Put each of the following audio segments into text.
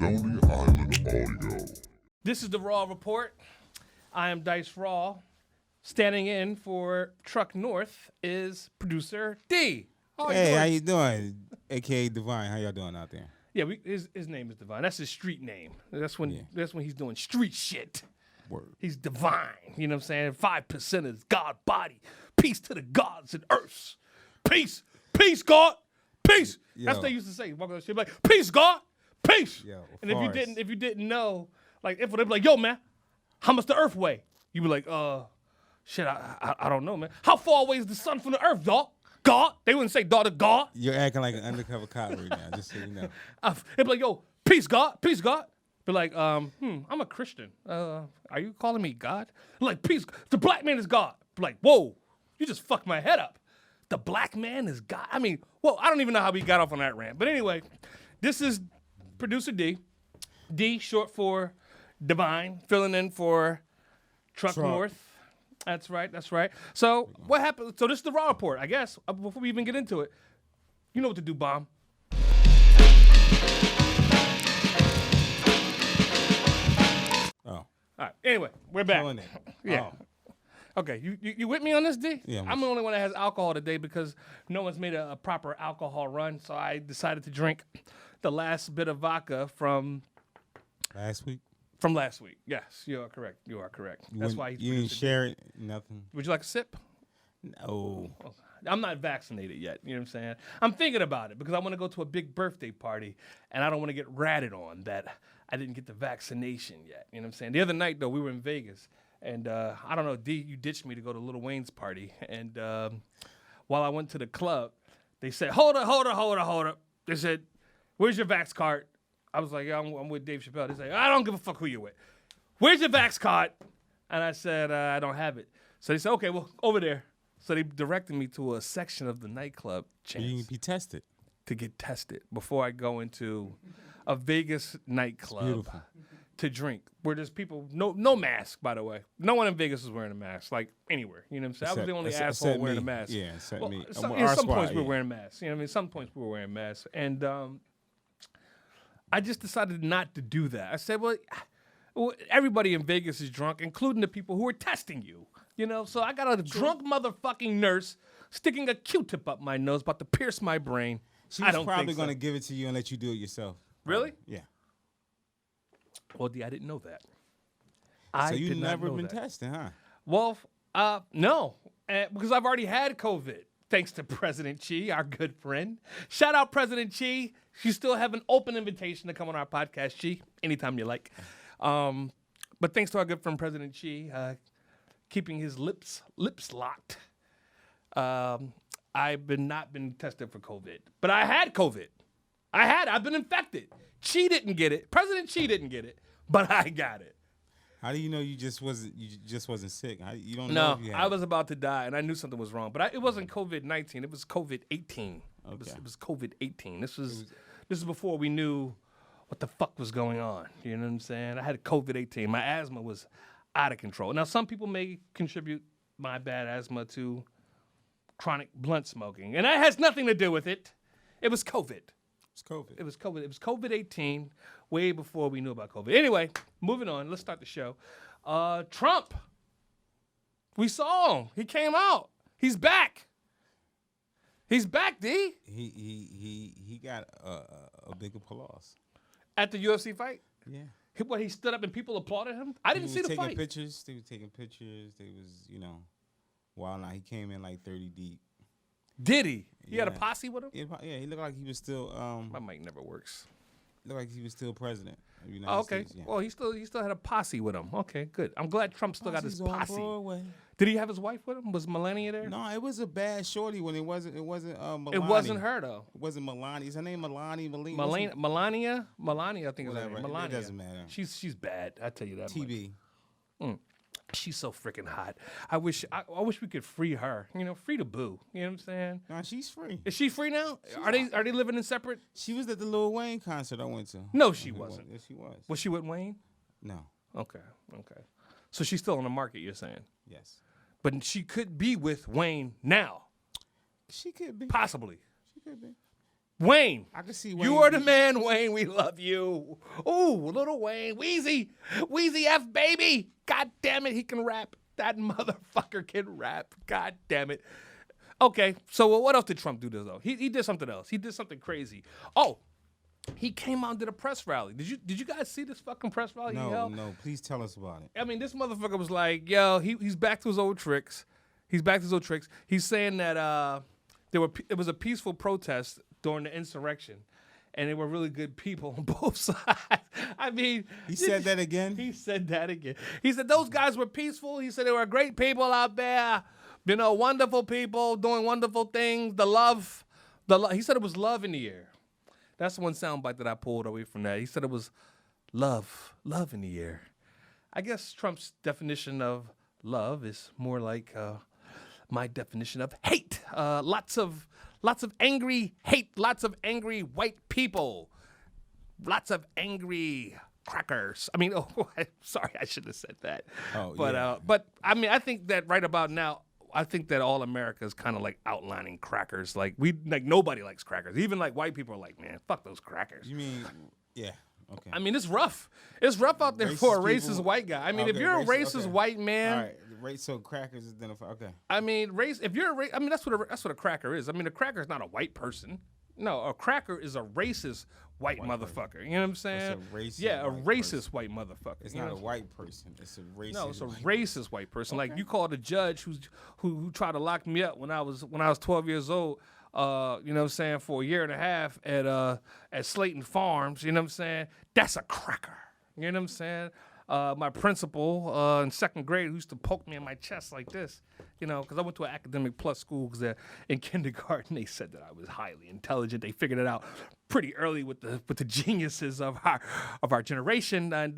Stony Island Audio. This is the Raw Report. I am Dice Raw. Standing in for Truck North is producer D. Hey, how you doing? AKA Divine. How y'all doing out there? Yeah, his name is Divine. That's his street name. That's when he's doing street shit. Word. He's divine. You know what I'm saying? 5% is God body. Peace to the gods and earths. Peace. Peace, God. Peace. Yo. That's what they used to say. Walking on the street, like, peace, God. Peace. Yo, and if you didn't know, like if they'd be like, yo, man, how much the earth weigh? You'd be like, shit, I don't know, man. How far away is the sun from the earth, dog? God? They wouldn't say daughter God. You're acting like an undercover cop right now, just so you know. They'd be like, yo, peace, God. Peace, God. Be like, I'm a Christian. Are you calling me God? Like, peace. The black man is God. Be like, whoa, you just fucked my head up. The black man is God. I mean, well, I don't even know how we got off on that rant. But anyway, this is producer D. D, short for Divine, filling in for Truck North. That's right. So what happened? So this is the Raw Report, I guess. Before we even get into it, you know what to do, Bomb. Oh. All right. Anyway, we're back. Killing it. Yeah. Oh. Okay, you with me on this, D? Yeah. I'm the only one that has alcohol today because no one's made a proper alcohol run, so I decided to drink the last bit of vodka from Last week? From last week. Yes, you are correct. That's why you didn't share it, nothing. Would you like a sip? No. I'm not vaccinated yet. You know what I'm saying? I'm thinking about it because I want to go to a big birthday party and I don't want to get ratted on that I didn't get the vaccination yet. You know what I'm saying? The other night, though, we were in Vegas. And I don't know, D, you ditched me to go to Lil Wayne's party. And while I went to the club, they said, hold up. They said, where's your vax card? I was like, yeah, I'm with Dave Chappelle. They said, I don't give a fuck who you're with. Where's your vax card? And I said, I don't have it. So they said, okay, well, over there. So they directed me to a section of the nightclub You can be tested. to get tested before I go into a Vegas nightclub. Beautiful. To drink, where there's people, no mask, by the way. No one in Vegas is wearing a mask, like anywhere. You know what I'm saying? I was the only asshole wearing a mask. Yeah, except me. At some points we were wearing masks. You know what I mean? Some points we were wearing masks. And I just decided not to do that. I said, well, everybody in Vegas is drunk, including the people who are testing you. You know, so I got a drunk motherfucking nurse sticking a Q-tip up my nose, about to pierce my brain. She's probably going to give it to you and let you do it yourself. Really? Yeah. Well, I didn't know that. So you never been tested, huh? Well, no, because I've already had COVID, thanks to President Chi, our good friend. Shout out President Chi. You still have an open invitation to come on our podcast, Chi, anytime you like. But thanks to our good friend President Chi, keeping his lips locked, I've not been tested for COVID. But I had COVID. I've been infected. Chi didn't get it. President Chi didn't get it, but I got it. How do you know you just wasn't sick? You don't know if you had I was about to die, and I knew something was wrong. But it wasn't COVID-19. It was COVID-18. Okay. It was COVID-18. This is before we knew what the fuck was going on. You know what I'm saying? I had COVID-18. My asthma was out of control. Now, some people may contribute my bad asthma to chronic blunt smoking, and that has nothing to do with it. It was COVID. It's COVID. It was COVID. It was COVID-18 way before we knew about COVID. Anyway, moving on. Let's start the show. Trump. We saw him. He came out. He's back. He's back, D. He got a big applause. At the UFC fight? Yeah. He stood up and people applauded him? I didn't see the fight. They were taking pictures. They was, wow, now he came in like 30 deep. Did he? He had a posse with him? Yeah, he looked like he was still. My mic never works. Looked like he was still president of the United States. Yeah. Well, he still had a posse with him. Okay, good. I'm glad Trump still got his posse. Broadway. Did he have his wife with him? Was Melania there? No, it was a bad shorty when it wasn't Melania. It wasn't her though. It wasn't Melania. Is her name Melania? Melania, I think it was her name. Whatever. Melania. It doesn't matter. She's bad. I tell you that. TB. She's so freaking hot. I wish we could free her. Free the boo. You know what I'm saying? No, she's free. Is she free now? Are they living in separate? She was at the Lil Wayne concert I went to. No, she wasn't. Yes, she was. Was she with Wayne? No. Okay. So she's still on the market, you're saying? Yes. But she could be with Wayne now. She could be. Possibly. She could be. Wayne. I can see Wayne. You are the man, Wayne. We love you. Ooh, little Wayne. Wheezy F, baby. God damn it, he can rap. That motherfucker can rap. God damn it. Okay, so what else did Trump do, though? He did something else. He did something crazy. Oh, he came out and did a press rally. Did you guys see this fucking press rally he held? No. Please tell us about it. I mean, this motherfucker was like, yo, he's back to his old tricks. He's saying that it was a peaceful protest during the insurrection, and they were really good people on both sides. I mean, He said that again? He said that again. He said those guys were peaceful. He said they were great people out there, wonderful people doing wonderful things. The love. He said it was love in the air. That's one soundbite that I pulled away from that. He said it was love in the air. I guess Trump's definition of love is more like my definition of hate. Lots of angry hate. Lots of angry white people. Lots of angry crackers. I mean, sorry, I shouldn't have said that. But I mean, I think that right about now, I think that all America is kind of like outlining crackers. Like nobody likes crackers. Even like white people are like, man, fuck those crackers. You mean, yeah. Okay. I mean, it's rough. It's rough out there Racist for a people? racist white guy. I mean, if Okay, you're a racist, racist okay. white man, All right. So crackers is identified. Okay. I mean, if you're a I mean, that's what a cracker is. I mean, a cracker is not a white person. No, a cracker is a racist white motherfucker. person. You know what I'm saying? It's a racist yeah, a white racist person. white motherfucker. It's You not know a what I'm white person. It's a racist. No, it's a white racist white person. Like you called a judge who tried to lock me up when I was 12 years old. You know what I'm saying, for a year and a half at Slayton Farms. You know what I'm saying? That's a cracker. You know what I'm saying? My principal in second grade who used to poke me in my chest like this, because I went to an academic plus school. Because in kindergarten they said that I was highly intelligent. They figured it out pretty early with the geniuses of our generation, and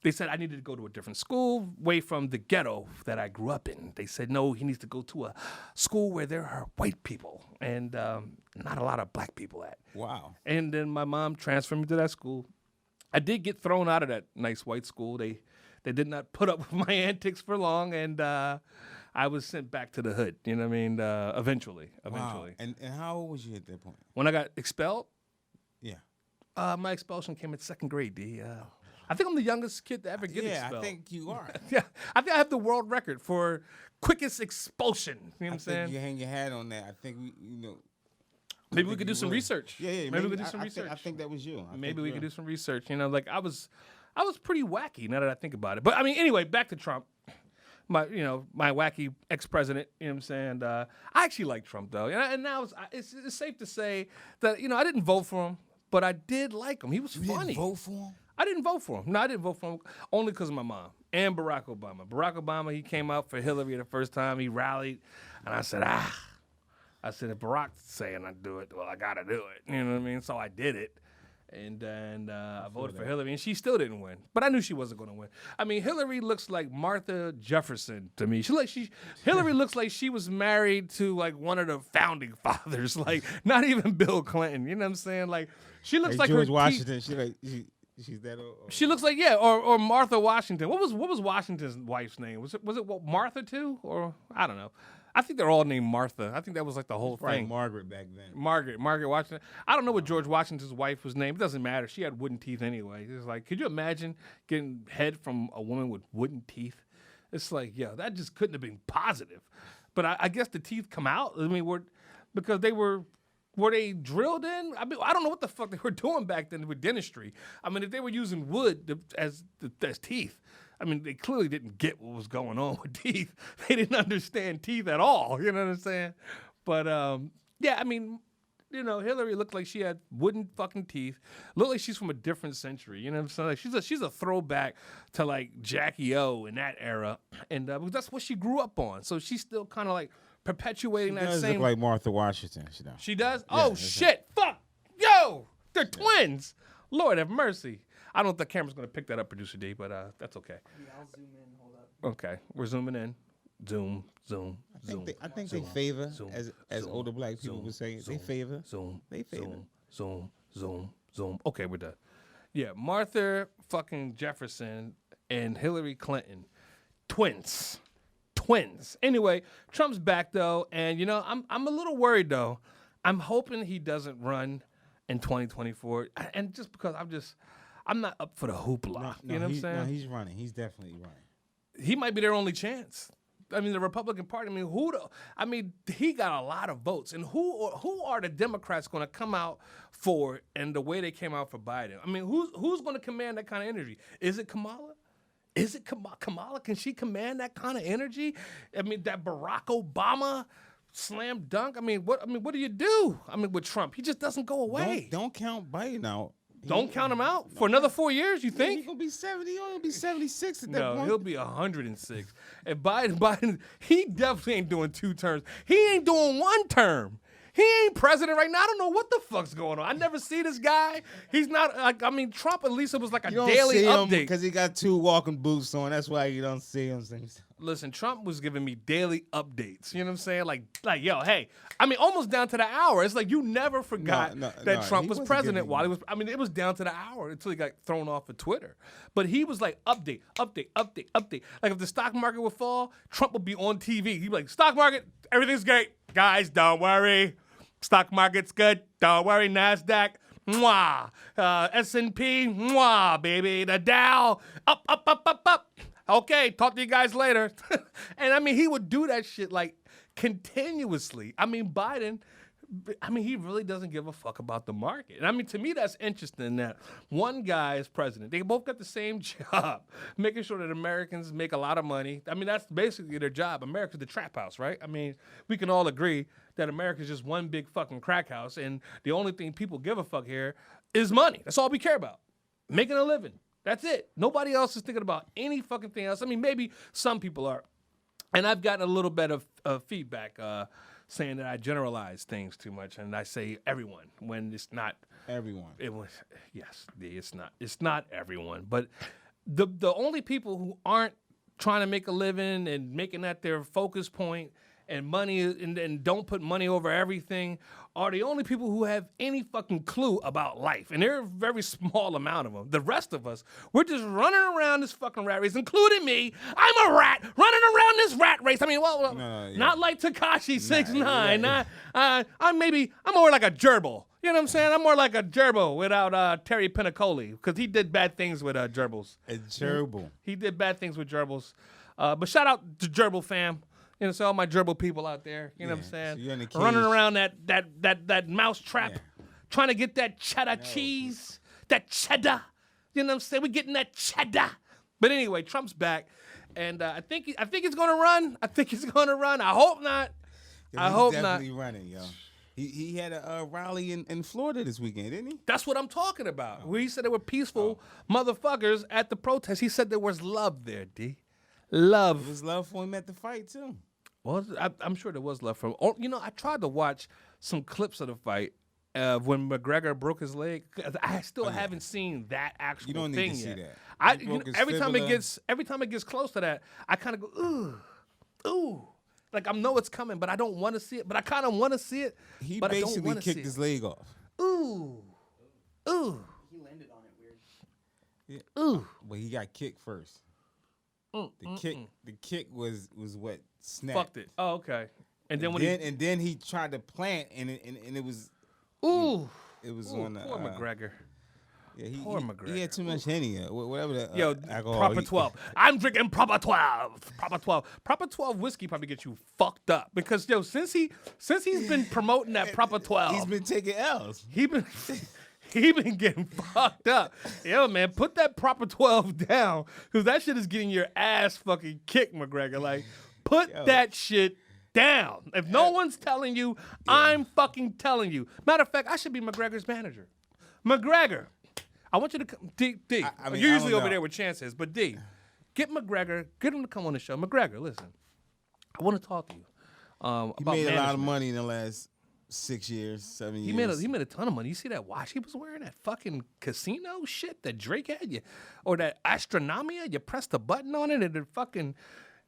they said I needed to go to a different school, away from the ghetto that I grew up in. They said no, he needs to go to a school where there are white people and not a lot of black people at. Wow. And then my mom transferred me to that school. I did get thrown out of that nice white school. They did not put up with my antics for long, and I was sent back to the hood. You know what I mean? Eventually. Wow. And how old was you at that point? When I got expelled, Yeah. my expulsion came in second grade. I think I'm the youngest kid to ever get expelled. Yeah, I think you are. Yeah, I think I have the world record for quickest expulsion. You know what I'm saying? You hang your hat on that. I think Maybe we could do some research. Yeah. Maybe we could do some research. I think that was you. Maybe we could do some research. Like I was pretty wacky now that I think about it. But I mean, anyway, back to Trump. My wacky ex-president. You know what I'm saying? I actually like Trump though, and now it's safe to say that I didn't vote for him, but I did like him. He was funny. You didn't vote for him? I didn't vote for him. No, I didn't vote for him only because of my mom and Barack Obama. Barack Obama, he came out for Hillary the first time. He rallied, and I said, if Barack's saying I do it, well, I got to do it. You know what I mean? So I did it, and I voted for Hillary, and she still didn't win. But I knew she wasn't going to win. I mean, Hillary looks like Martha Jefferson to me. Hillary looks like she was married to like one of the founding fathers, like not even Bill Clinton. You know what I'm saying? Like she looks like George her Washington. She's that old. She looks like or Martha Washington. What was Washington's wife's name? Was it Martha too, or I don't know. I think they're all named Martha. I think that was like the whole thing. Margaret back then. Margaret Washington. I don't know what George Washington's wife was named. It doesn't matter. She had wooden teeth anyway. It's like, could you imagine getting head from a woman with wooden teeth? It's like, that just couldn't have been positive. But I guess the teeth come out. I mean, because they were they drilled in? I mean, I don't know what the fuck they were doing back then with dentistry. I mean, if they were using wood as teeth, I mean, they clearly didn't get what was going on with teeth. They didn't understand teeth at all. You know what I'm saying? But, I mean, Hillary looked like she had wooden fucking teeth. Looked like she's from a different century. You know what I'm saying? Like she's a throwback to, like, Jackie O in that era. And because that's what she grew up on. So she's still kind of, like, perpetuating that same. Look like Martha Washington. She does? Yeah, oh, shit. Fuck. Yo. They're twins. Lord have mercy. I don't think the camera's going to pick that up, Producer D, but that's okay. Yeah, I'll zoom in. Hold up. Okay. We're zooming in. Zoom. I think they favor, as older black people would say, they favor. They favor. Zoom. Okay, we're done. Yeah, Martha fucking Jefferson and Hillary Clinton. Twins. Anyway, Trump's back, though, and, I'm a little worried, though. I'm hoping he doesn't run in 2024. And just because I'm not up for the hoopla. You know what I'm saying? No, he's running. He's definitely running. He might be their only chance. I mean, the Republican Party. I mean, he got a lot of votes, and who are the Democrats going to come out for? And the way they came out for Biden. I mean, who's going to command that kind of energy? Is it Kamala? Is it Kamala? Can she command that kind of energy? I mean, that Barack Obama slam dunk. I mean, what do you do? I mean, with Trump, he just doesn't go away. Don't count Biden out. Don't count him out for another 4 years. You think he's gonna be 70? He'll be 76 at that point. No, he'll be 106. And Biden, he definitely ain't doing 2 terms. He ain't doing 1 term. He ain't president right now. I don't know what the fuck's going on. I never see this guy. He's not like, I mean, Trump at least it was like a daily update because he got 2 walking boots on. That's why you don't see him. Listen, Trump was giving me daily updates. You know what I'm saying? Like, yo, hey. I mean, almost down to the hour. It's like you never forgot that Trump was president while he was. I mean, it was down to the hour until he got thrown off of Twitter. But he was like, update. Like if the stock market would fall, Trump would be on TV. He'd be like, stock market, everything's great, guys. Don't worry. Stock market's good. Don't worry, NASDAQ. Mwah. S&P. Mwah, baby. The Dow. Up. Okay, talk to you guys later. And I mean, he would do that shit like continuously. I mean, Biden, he really doesn't give a fuck about the market. And I mean, to me, that's interesting that one guy is president. They both got the same job, making sure that Americans make a lot of money. I mean, that's basically their job. America's the trap house, right? I mean, we can all agree that America's just one big fucking crack house, and the only thing people give a fuck here is money. That's all we care about. Making a living. That's it. Nobody else is thinking about any fucking thing else. I mean, maybe some people are. And I've gotten a little bit of feedback saying that I generalize things too much, and I say everyone when it's not everyone. It's not. It's not everyone. But the only people who aren't trying to make a living and making that their focus point and money and don't put money over everything are the only people who have any fucking clue about life. And they're a very small amount of them. The rest of us, we're just running around this fucking rat race, including me. I'm a rat running around this rat race. I mean, not like Tekashi 6ix9ine. I'm more like a gerbil. You know what I'm saying? I'm more like a gerbil without Terry Pinacoli because he did bad things with gerbils. A gerbil. He did bad things with gerbils. But shout out to gerbil fam. You know, so all my gerbil people out there, you know what I'm saying? So you're in the cage. Running around that mouse trap, trying to get that cheddar cheese, that cheddar. You know what I'm saying? We're getting that cheddar. But anyway, Trump's back, and I think he's gonna run. I hope not. I hope not. He's definitely running, yo. He had a rally in Florida this weekend, didn't he? That's what I'm talking about. Where he said there were peaceful motherfuckers at the protest. He said there was love there, D. Love. There was love for him at the fight, too. Well, I'm sure there was love for him. Oh, you know, I tried to watch some clips of the fight when McGregor broke his leg. I still haven't seen that actual thing yet. You don't need to see that. Every time it gets close to that, I kind of go, ooh. Like I know it's coming, but I don't want to see it. But I kind of want to see it. He basically kicked his leg off. Ooh. He landed on it weird. Yeah. Ooh. Well, he got kicked first. The kick was what snapped. Fucked it. Oh, okay. And then he tried to plant, and it was. Ooh. It was Ooh, on. Poor McGregor. Yeah, McGregor. He had too much Henny. Whatever that. Alcohol. Proper 12. I'm drinking Proper 12. Proper 12. Proper 12 whiskey probably gets you fucked up because since he's been promoting that Proper 12, he's been taking L's. He been getting fucked up. Yo, man, put that Proper 12 down because that shit is getting your ass fucking kicked, McGregor. Like, put that shit down. If no one's telling you, I'm fucking telling you. Matter of fact, I should be McGregor's manager. McGregor, I want you to come. D. You're usually over there with chances, but D, get McGregor, get him to come on the show. McGregor, listen, I want to talk to you about management. He made a lot of money in the last 6 years, 7 years. He made a ton of money. You see that watch he was wearing, that fucking casino shit that Drake had, or that Astronomia? You press the button on it and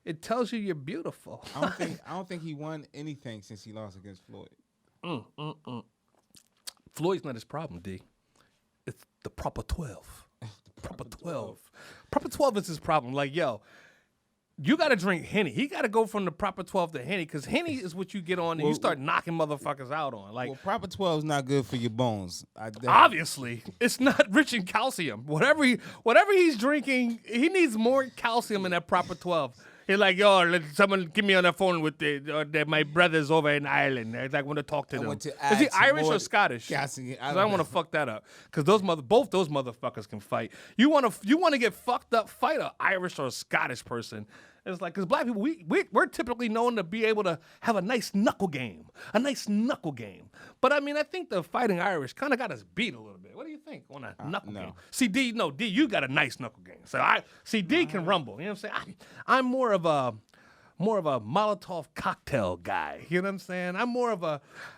it tells you you're beautiful. I don't think he won anything since he lost against Floyd. Floyd's not his problem, D. It's the Proper 12. Proper 12. Proper 12 is his problem. Like, yo, You got to drink Henny. He got to go from the proper 12 to Henny because Henny is what you get on and you start knocking motherfuckers out on. Like, well, proper 12 is not good for your bones. Obviously, it's not rich in calcium. Whatever he's drinking, he needs more calcium in that proper 12. He's like, yo, someone give me on the phone with my brothers over in Ireland. I want to talk to them. Is he Irish or Scottish? I don't want to fuck that up because both those motherfuckers can fight. You want to get fucked up? Fight a Irish or a Scottish person. It's like, because black people, we're typically known to be able to have a nice knuckle game. But I mean, I think the fighting Irish kind of got us beat a little bit. What do you think on a knuckle game? See, D, you got a nice knuckle game. So D can rumble. You know what I'm saying? I'm more of a Molotov cocktail guy. You know what I'm saying?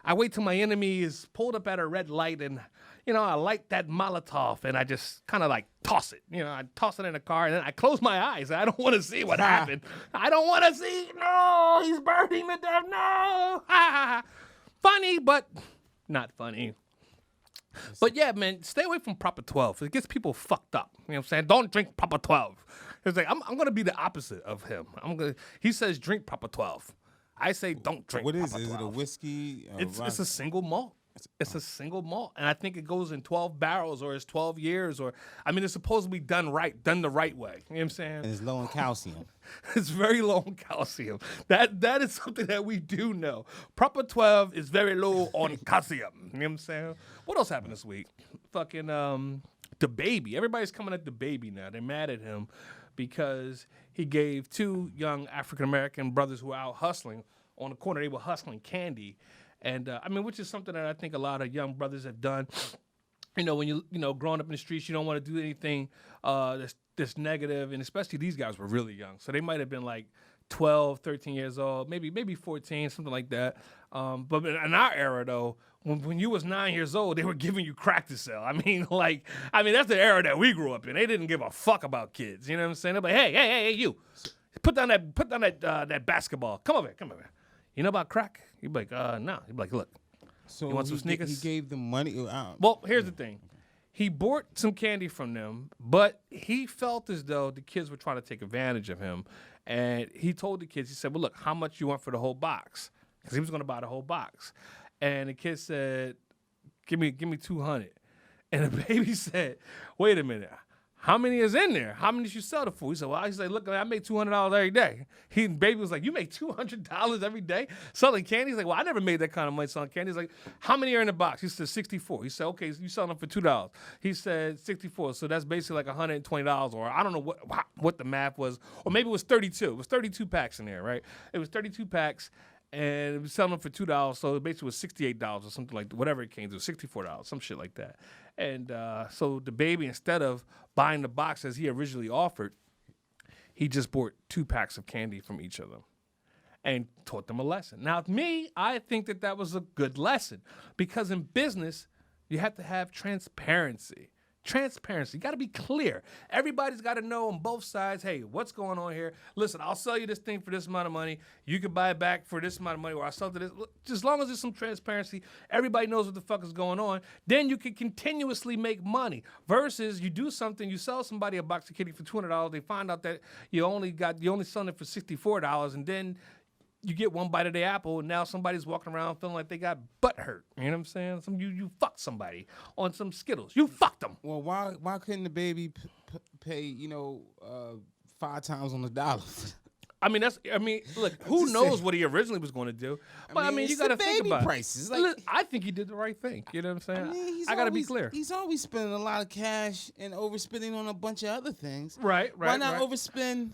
I wait till my enemy is pulled up at a red light and, I light that Molotov and I just kind of like toss it. I toss it in the car and then I close my eyes. I don't want to see what happened. I don't want to see. No, he's burning to death. No. Funny, but not funny. But yeah, man, stay away from proper 12. It gets people fucked up. You know what I'm saying? Don't drink proper 12. It's like, I'm going to be the opposite of him. He says drink proper 12. I say don't drink proper 12. What is it? Is it a whiskey? It's a single malt. It's a single malt, and I think it goes in 12 barrels, or it's 12 years, it's supposed to be done the right way. You know what I'm saying? And it's low in calcium. It's very low in calcium. That is something that we do know. Proper 12 is very low on calcium. You know what I'm saying? What else happened this week? Fucking the baby. Everybody's coming at the baby now. They're mad at him because he gave two young African American brothers who were out hustling on the corner. They were hustling candy. And which is something that I think a lot of young brothers have done. When you growing up in the streets, you don't want to do anything that's negative, and especially these guys were really young, so they might have been like 12, 13 years old, maybe 14, something like that. But in our era, though, when you was 9 years old, they were giving you crack to sell. That's the era that we grew up in. They didn't give a fuck about kids. You know what I'm saying? They're like, hey, you, put down that basketball. Come over here. You know about crack? You'd be like, no. He'd be like, look, so you want some sneakers? He gave them money? Well, here's the thing. He bought some candy from them, but he felt as though the kids were trying to take advantage of him. And he told the kids, he said, well, look, how much you want for the whole box? Because he was going to buy the whole box. And the kid said, give me 200. And the baby said, wait a minute. How many is in there? How many did you sell it for? He said, well, look, I make $200 every day. Baby was like, you make $200 every day selling candy? He's like, well, I never made that kind of money selling candy. He's like, how many are in the box? He said, 64. He said, okay, so you selling them for $2. He said, 64. So that's basically like $120, or I don't know what the math was. Or maybe it was 32. It was 32 packs in there, right? It was 32 packs. And it was selling them for $2, so it basically was $68 or something like that, whatever it came to, $64, some shit like that. And so the baby, instead of buying the box as he originally offered, he just bought 2 packs of candy from each of them and taught them a lesson. Now, me, I think that was a good lesson because in business, you have to have transparency. You got to be clear. Everybody's got to know on both sides, hey, what's going on here? Listen, I'll sell you this thing for this amount of money. You can buy it back for this amount of money, or I'll sell it this. As long as there's some transparency, everybody knows what the fuck is going on, then you can continuously make money. Versus you do something, you sell somebody a box of candy for $200, they find out that you only selling it for $64, and then you get one bite of the apple, and now somebody's walking around feeling like they got butt hurt. You know what I'm saying? You fucked somebody on some Skittles. You fucked them. Well, why couldn't the baby pay 5 times on the dollar? Look, who knows what he originally was going to do? But you got to think about prices. Look, I think he did the right thing. You know what I'm saying? I got to be clear. He's always spending a lot of cash and overspending on a bunch of other things. Right. Why not overspend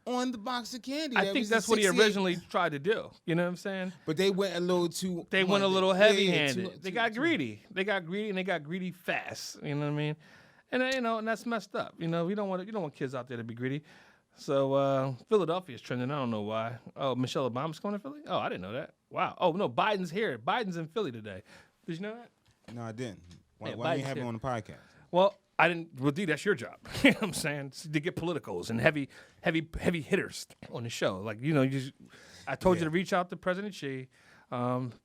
on the box of candy? I think that's what he originally tried to do. You know what I'm saying? But they went a little too. They went a little heavy-handed. They got greedy. They got greedy, and they got greedy fast. You know what I mean? And and that's messed up. You don't want kids out there to be greedy. So Philadelphia's trending. I don't know why. Oh, Michelle Obama's going to Philly? Oh, I didn't know that. Wow. Oh no, Biden's here. Biden's in Philly today. Did you know that? No, I didn't. Why didn't you have him on the podcast? Well, I didn't. Well, D, that's your job. You know what I'm saying? To get politicals and heavy hitters on the show. Like, I told you to reach out to President Xi.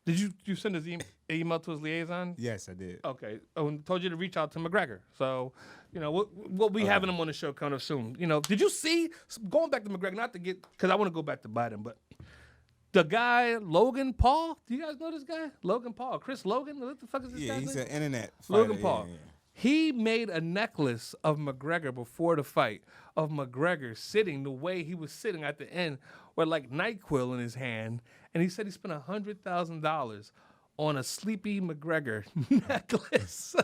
Did you send his email to his liaison? Yes, I did. Okay. Oh, and told you to reach out to McGregor. So, we'll be having him on the show kind of soon. Did you see, going back to McGregor, not to get, because I want to go back to Biden, but the guy, Logan Paul, do you guys know this guy? Logan Paul, Chris Logan? What the fuck is this Yeah, guy's he's name? an internet fighter. Logan Paul. Yeah. He made a necklace of McGregor before the fight, of McGregor sitting the way he was sitting at the end with like NyQuil in his hand. And he said he spent $100,000 on a Sleepy McGregor necklace.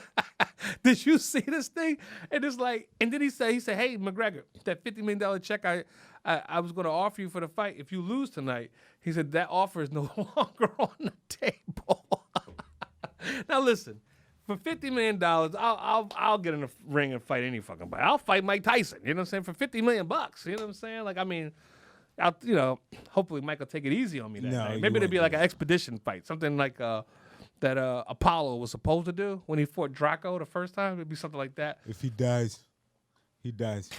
Did you see this thing? And it's like, and then he said, hey, McGregor, that $50 million check I was going to offer you for the fight, if you lose tonight, he said that offer is no longer on the table. Now listen. For $50 million, I'll get in the ring and fight any fucking body. I'll fight Mike Tyson. You know what I'm saying? For $50 million. You know what I'm saying? Like, I mean, hopefully Mike will take it easy on me that night. Maybe it'll be like an expedition fight, something like that Apollo was supposed to do when he fought Draco the first time. It'd be something like that. If he dies, he dies.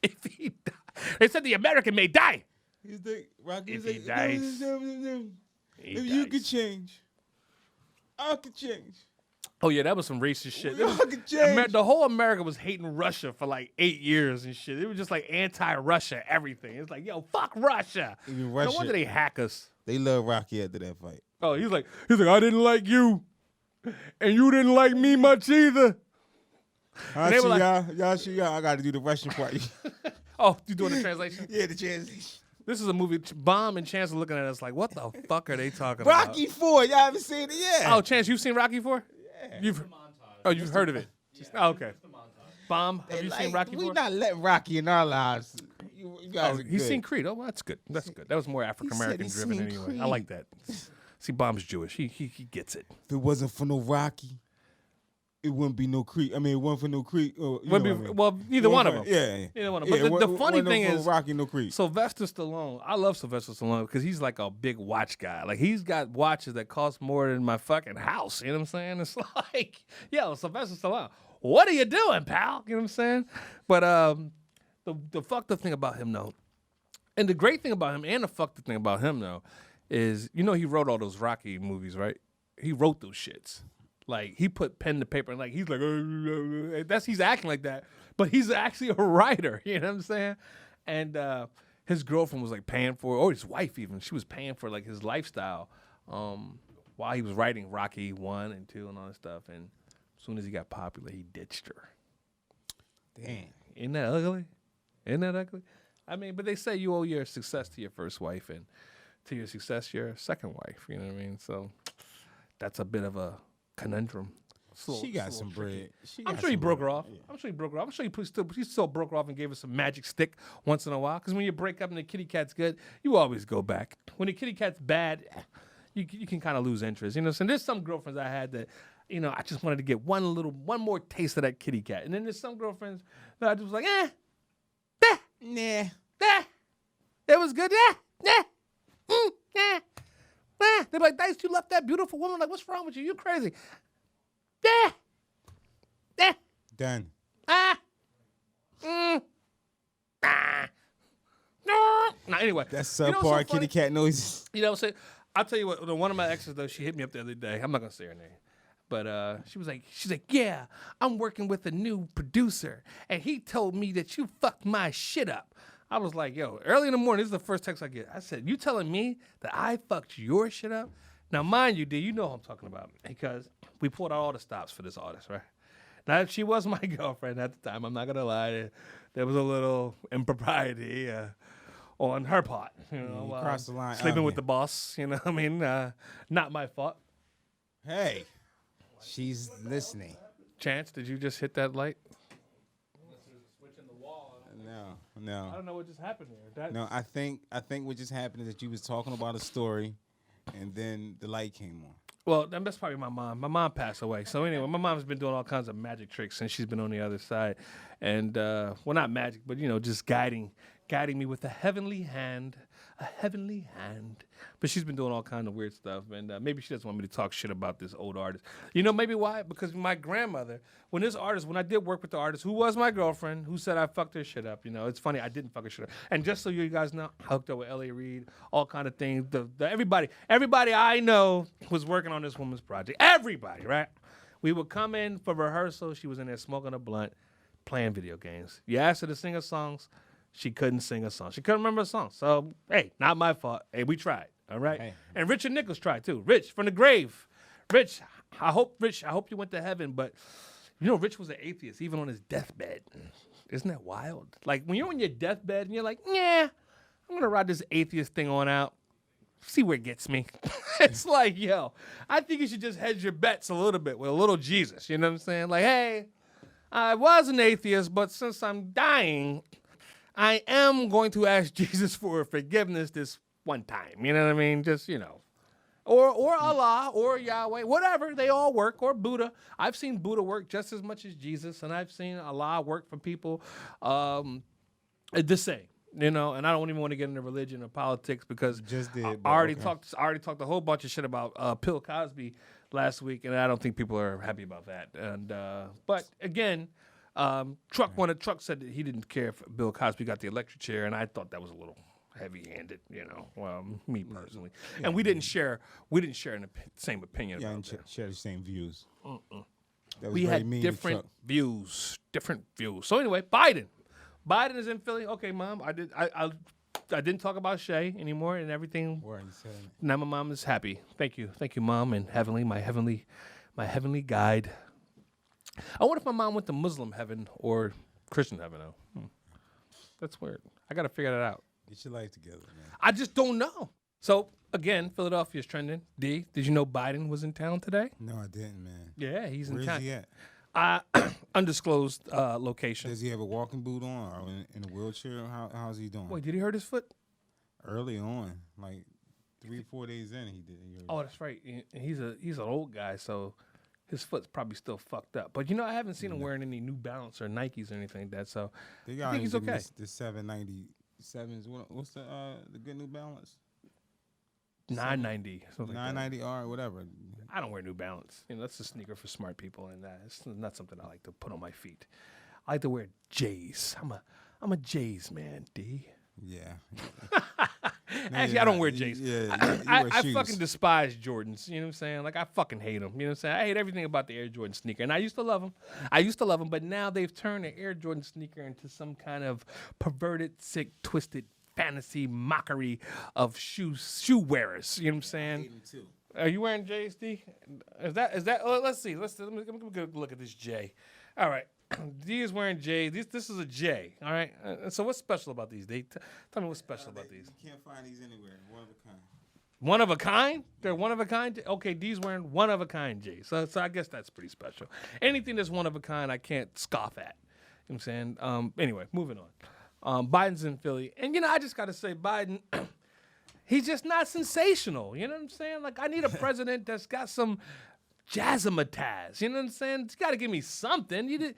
If he dies, they said the American may die. He's the Rocky. If he dies, if you could change, I could change. Oh yeah, that was some racist shit. We all could change. The whole America was hating Russia for like 8 years and shit. It was just like anti-Russia everything. It's like, yo, fuck Russia. Even Russia. No wonder they hack us. They love Rocky after that fight. Oh, he's like, I didn't like you, and you didn't like me much either. And they were like, y'all, I got to do the Russian part. oh, you doing the translation? Yeah, the translation. This is a movie. Bomb and Chance are looking at us like, what the fuck are they talking Rocky about? 4, y'all haven't seen it yet. Oh, Chance, you've seen Rocky 4? Yeah. You've heard of it? Yeah, Oh, okay. Bomb, have you seen Rocky 4? We not letting Rocky in our lives. You guys are He's good. seen Creed. Oh, well, that's good. That's good. That was more African American he's driven seen anyway. Creed. I like that. See, Bomb's Jewish. He gets it. If it wasn't for no Rocky, it wouldn't be no Creed. I mean, it wasn't for no Creed. Well, neither one of them. Yeah. Either one of them. But the funny thing is, Rocky, no Creed. Sylvester Stallone, I love Sylvester Stallone because he's like a big watch guy. Like, he's got watches that cost more than my fucking house. You know what I'm saying? It's like, yo, Sylvester Stallone, what are you doing, pal? You know what I'm saying? But the fucked up thing about him, though, and the great thing about him and the fucked up thing about him, though, is, he wrote all those Rocky movies, right? He wrote those shits. Like, he put pen to paper and, like, he's like, he's acting like that, but he's actually a writer, you know what I'm saying? And his girlfriend was, like, paying for, or his wife even, she was paying for, like, his lifestyle while he was writing Rocky 1 and 2 and all that stuff. And as soon as he got popular, he ditched her. Damn. Isn't that ugly? Isn't that ugly? I mean, but they say you owe your success to your first wife and to your success, your second wife, you know what I mean? So that's a bit of a conundrum. She got some bread. I'm sure he broke her off. Yeah. I'm sure he still broke her off and gave her some magic stick once in a while. Because when you break up and the kitty cat's good, you always go back. When the kitty cat's bad, you can kind of lose interest. You know, so there's some girlfriends I had that, I just wanted to get one more taste of that kitty cat. And then there's some girlfriends that I just was like, nah, it was good, They're like, Dice, you left that beautiful woman. Like, what's wrong with you? You crazy. Done. Now, anyway. That's subpar kitty cat noises. You know what I'm saying? I'll tell you what, one of my exes, though, she hit me up the other day. I'm not going to say her name. But she's like, yeah, I'm working with a new producer, and he told me that you fucked my shit up. I was like, yo, early in the morning, this is the first text I get. I said, you telling me that I fucked your shit up? Now, mind you, D, you know who I'm talking about, because we pulled out all the stops for this artist, right? Now, she was my girlfriend at the time. I'm not going to lie. There was a little impropriety on her part. Cross the line. Sleeping with the boss, I mean? Not my fault. Hey, she's listening. Chance, did you just hit that light? No. I don't know what just happened here. No, I think what just happened is that you was talking about a story, and then the light came on. Well, that's probably my mom. My mom passed away. So anyway, my mom's been doing all kinds of magic tricks since she's been on the other side. And, well, not magic, but, just guiding guiding me with a heavenly hand, a heavenly hand. But she's been doing all kind of weird stuff, and maybe she doesn't want me to talk shit about this old artist. You know, maybe why? Because my grandmother, when I did work with the artist, who was my girlfriend, who said I fucked her shit up. You know, it's funny, I didn't fuck her shit up. And just so you guys know, I hooked up with L.A. Reid, all kind of things. Everybody I know was working on this woman's project. Everybody, right? We would come in for rehearsal. She was in there smoking a blunt, playing video games. You asked her to sing her songs. She couldn't sing a song. She couldn't remember a song. So, hey, not my fault. Hey, we tried. All right. Hey. And Richard Nichols tried too. Rich from the grave. Rich, I hope you went to heaven. But you know, Rich was an atheist even on his deathbed. Isn't that wild? Like when you're on your deathbed and you're like, yeah, I'm gonna ride this atheist thing on out. See where it gets me. It's like, yo, I think you should just hedge your bets a little bit with a little Jesus. You know what I'm saying? Like, hey, I was an atheist, but since I'm dying, I am going to ask Jesus for forgiveness this one time. You know what I mean? Just, you know. Or Allah, or Yahweh, whatever. They all work. Or Buddha. I've seen Buddha work just as much as Jesus, and I've seen Allah work for people the same. You know, and I don't even want to get into religion or politics because I already talked a whole bunch of shit about Bill Cosby last week, and I don't think people are happy about that. And but again, Truck said that he didn't care if Bill Cosby got the electric chair, and I thought that was a little heavy-handed, you know, me personally. Yeah, and we didn't share the same opinion. Yeah, and share the same views. We had different views. So anyway, Biden is in Philly. Okay, Mom, I didn't talk about Shay anymore and everything. Now my mom is happy. Thank you, Mom, and my heavenly guide. I wonder if my mom went to Muslim heaven or Christian heaven. That's weird. I got to figure that out. Get your life together, man. I just don't know. So again, Philadelphia's trending. D, did you know Biden was in town today? No, I didn't, man. Yeah, he's in town. Where's he at? Undisclosed location. Does he have a walking boot on or in a wheelchair? How's he doing? Wait, did he hurt his foot? Early on, like 3-4 days in, he did. Oh, that's right. He's an old guy, so his foot's probably still fucked up. But you know, I haven't seen him wearing any New Balance or Nikes or anything like that. So I think he's okay. The 797s. What's the good New Balance? 990. 990 R, whatever. I don't wear New Balance. You know, that's a sneaker for smart people, and it's not something I like to put on my feet. I like to wear J's. I'm a J's man, D. Yeah. Actually, I don't wear J's. Yeah, I fucking despise Jordans. You know what I'm saying? Like, I fucking hate them. You know what I'm saying? I hate everything about the Air Jordan sneaker. And I used to love them. But now they've turned the Air Jordan sneaker into some kind of perverted, sick, twisted fantasy mockery of shoe wearers. You know what I'm saying? I hate them too. Are you wearing J's, D? Is that? Let's see. Let me get a look at this J. All right. D is wearing J. This is a J. All right. So what's special about these? Tell me what's special about these. You can't find these anywhere. One of a kind. One of a kind? They're one of a kind? Okay, D's wearing one of a kind J. So I guess that's pretty special. Anything that's one of a kind, I can't scoff at. You know what I'm saying? Anyway, moving on. Biden's in Philly. And, you know, I just got to say, Biden, he's just not sensational. You know what I'm saying? Like, I need a president that's got some jazzmatazz. You know what I'm saying? You got to give me something. You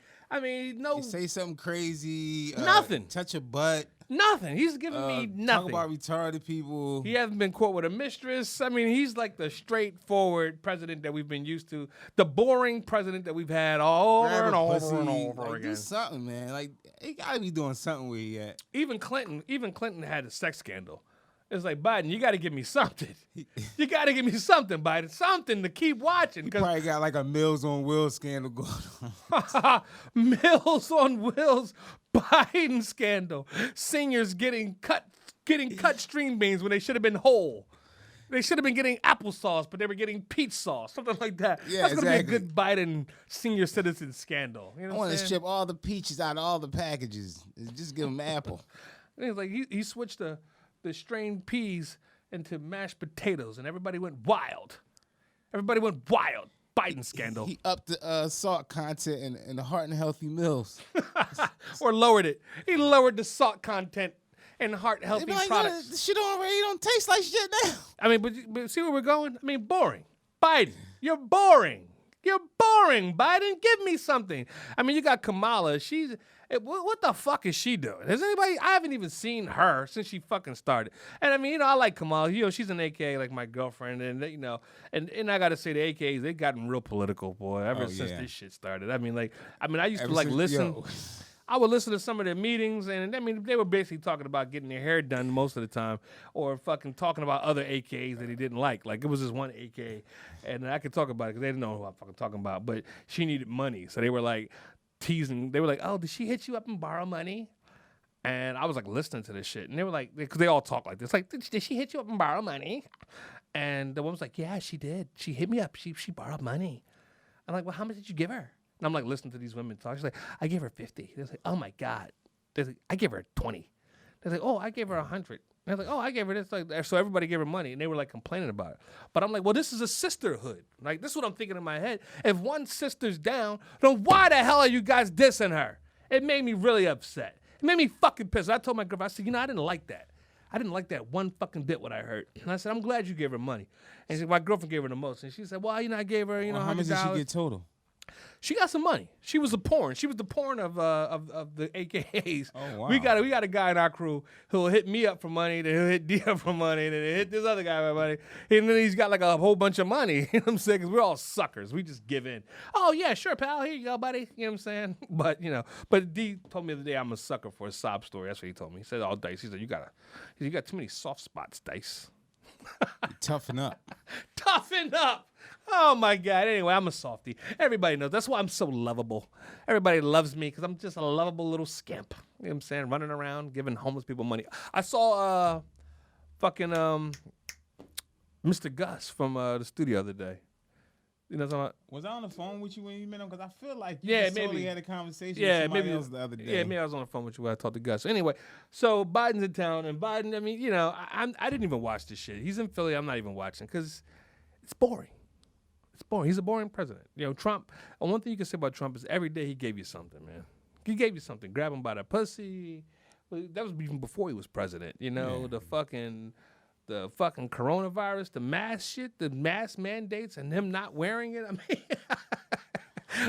say something crazy. Nothing. Touch a butt. Nothing. He's giving me nothing. Talk about retarded people. He hasn't been caught with a mistress. I mean, he's like the straightforward president that we've been used to. The boring president that we've had over and over again. Do something, man. Like, he got to be doing something where he at. Even Clinton had a sex scandal. It's like, Biden, you got to give me something. You got to give me something, Biden. Something to keep watching. He probably got like a Mills on Wheels scandal going on. Mills on Wheels Biden scandal. Seniors getting cut string beans when they should have been whole. They should have been getting applesauce, but they were getting peach sauce, something like that. Yeah, that's going to be a good Biden senior citizen scandal. You know I want to strip all the peaches out of all the packages. Just give them apple. It's like he switched the strained peas into mashed potatoes, and everybody went wild. Biden scandal. He upped the salt content in the Heart and Healthy meals. Or lowered it. He lowered the salt content in Heart Healthy products. This shit already don't taste like shit now. I mean, but see where we're going? I mean, boring. Biden, you're boring. You're boring, Biden. Give me something. I mean, you got Kamala. What the fuck is she doing? Has anybody? I haven't even seen her since she fucking started. And I mean, I like Kamal. She's an AKA like my girlfriend, and and I gotta say the AKAs they gotten real political, boy, ever since this shit started. I mean, I used to listen. I would listen to some of their meetings, and I mean, they were basically talking about getting their hair done most of the time, or fucking talking about other AKAs that he didn't like. Like, it was this one AKA, and I could talk about it because they didn't know who I'm fucking talking about, but she needed money. So they were like teasing. They were like, oh, did she hit you up and borrow money? And I was like listening to this shit, and they were like, because they all talk like this. Like, did she hit you up and borrow money? And the woman was like, yeah, she did. She hit me up. She borrowed money. I'm like, well, how much did you give her? And I'm like listening to these women talk. She's like, I gave her 50. They're like, oh my God. They're like, I gave her 20. They're like, oh, I gave her 100. They're like, oh, I gave her this. Like, so everybody gave her money, and they were like complaining about it. But I'm like, well, this is a sisterhood. Like, this is what I'm thinking in my head. If one sister's down, then why the hell are you guys dissing her? It made me really upset. It made me fucking pissed. I told my girlfriend, I said, I didn't like that. I didn't like that one fucking bit what I heard. And I said, I'm glad you gave her money. And my girlfriend gave her the most. And she said, well, I gave her, how much did she get total? She got some money. She was the porn. She was the porn of the AKAs. Oh, wow. We got a guy in our crew who'll hit me up for money, then he'll hit D up for money, then he'll hit this other guy for money. And then he's got like a whole bunch of money. You know what I'm saying? Because we're all suckers. We just give in. Oh, yeah, sure, pal. Here you go, buddy. You know what I'm saying? But D told me the other day I'm a sucker for a sob story. That's what he told me. He said, oh, Dice. He said, you got too many soft spots, Dice. Toughen up. Toughen up. Oh, my God. Anyway, I'm a softie. Everybody knows. That's why I'm so lovable. Everybody loves me because I'm just a lovable little scamp. You know what I'm saying? Running around, giving homeless people money. I saw fucking Mr. Gus from the studio the other day. You know what I'm talking about? Was I on the phone with you when you met him? Because I feel like maybe had a conversation with somebody else the other day. Yeah, maybe I was on the phone with you when I talked to Gus. Anyway, so Biden's in town, and Biden, I mean, I didn't even watch this shit. He's in Philly. I'm not even watching because it's boring. It's boring. He's a boring president. Trump, and one thing you can say about Trump is every day he gave you something, man. He gave you something. Grab him by the pussy. That was even before he was president. The fucking coronavirus, the mask shit, the mask mandates, and him not wearing it. I mean,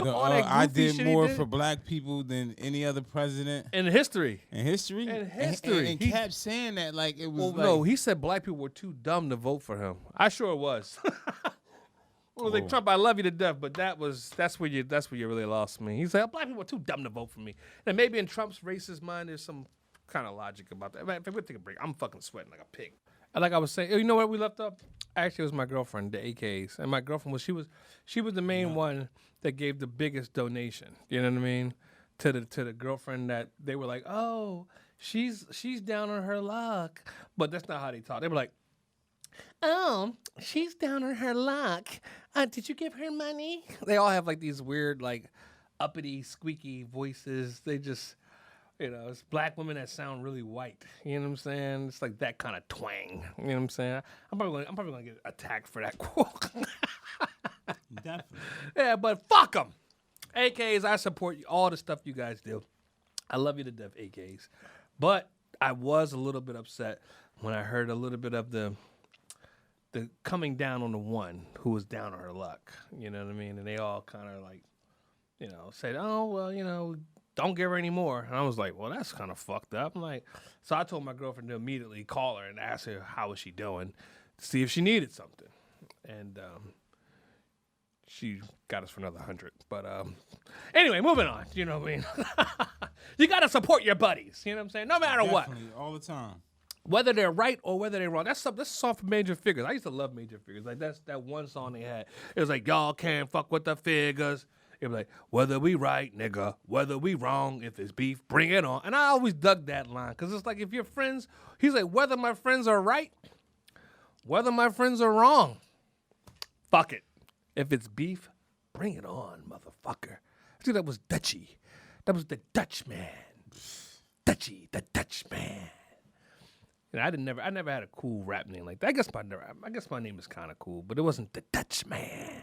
I did more for black people than any other president in history. In history? And kept saying that like it was. Well, no, he said black people were too dumb to vote for him. I sure was. I was like, Trump, I love you to death, but that's where you really lost me. He said, black people are too dumb to vote for me. And maybe in Trump's racist mind, there's some kind of logic about that. If we take a break, I'm fucking sweating like a pig. And like I was saying, you know where we left up? Actually, it was my girlfriend, the AKs. And my girlfriend she was the main one that gave the biggest donation. You know what I mean? To the girlfriend that they were like, oh, she's down on her luck. But that's not how they talk. They were like, oh, she's down on her luck. Did you give her money? They all have like these weird, like uppity, squeaky voices. They just, it's black women that sound really white. You know what I'm saying? It's like that kind of twang. You know what I'm saying? I'm probably gonna get attacked for that quote. Definitely. Yeah, but fuck them. AKs, I support all the stuff you guys do. I love you to death, AKs. But I was a little bit upset when I heard a little bit of the coming down on the one who was down on her luck. You know what I mean? And they all kind of like, said, oh, well, don't give her any more. And I was like, well, that's kind of fucked up. I'm like, so I told my girlfriend to immediately call her and ask her how was she doing to see if she needed something. And she got us for another 100. But anyway, moving on. You know what I mean? You got to support your buddies. You know what I'm saying? No matter what. All the time. Whether they're right or whether they're wrong. That's a song for Major Figures. I used to love Major Figures. Like, that's that one song they had. It was like, y'all can't fuck with the figures. It was like, whether we right, nigga, whether we wrong, if it's beef, bring it on. And I always dug that line. Because it's like, if you're friends, he's like, whether my friends are right, whether my friends are wrong, fuck it. If it's beef, bring it on, motherfucker. I think that was Dutchie. That was the Dutchman. Dutchie, the Dutchman. I never had a cool rap name like that. I guess my name is kind of cool, but it wasn't the Dutchman.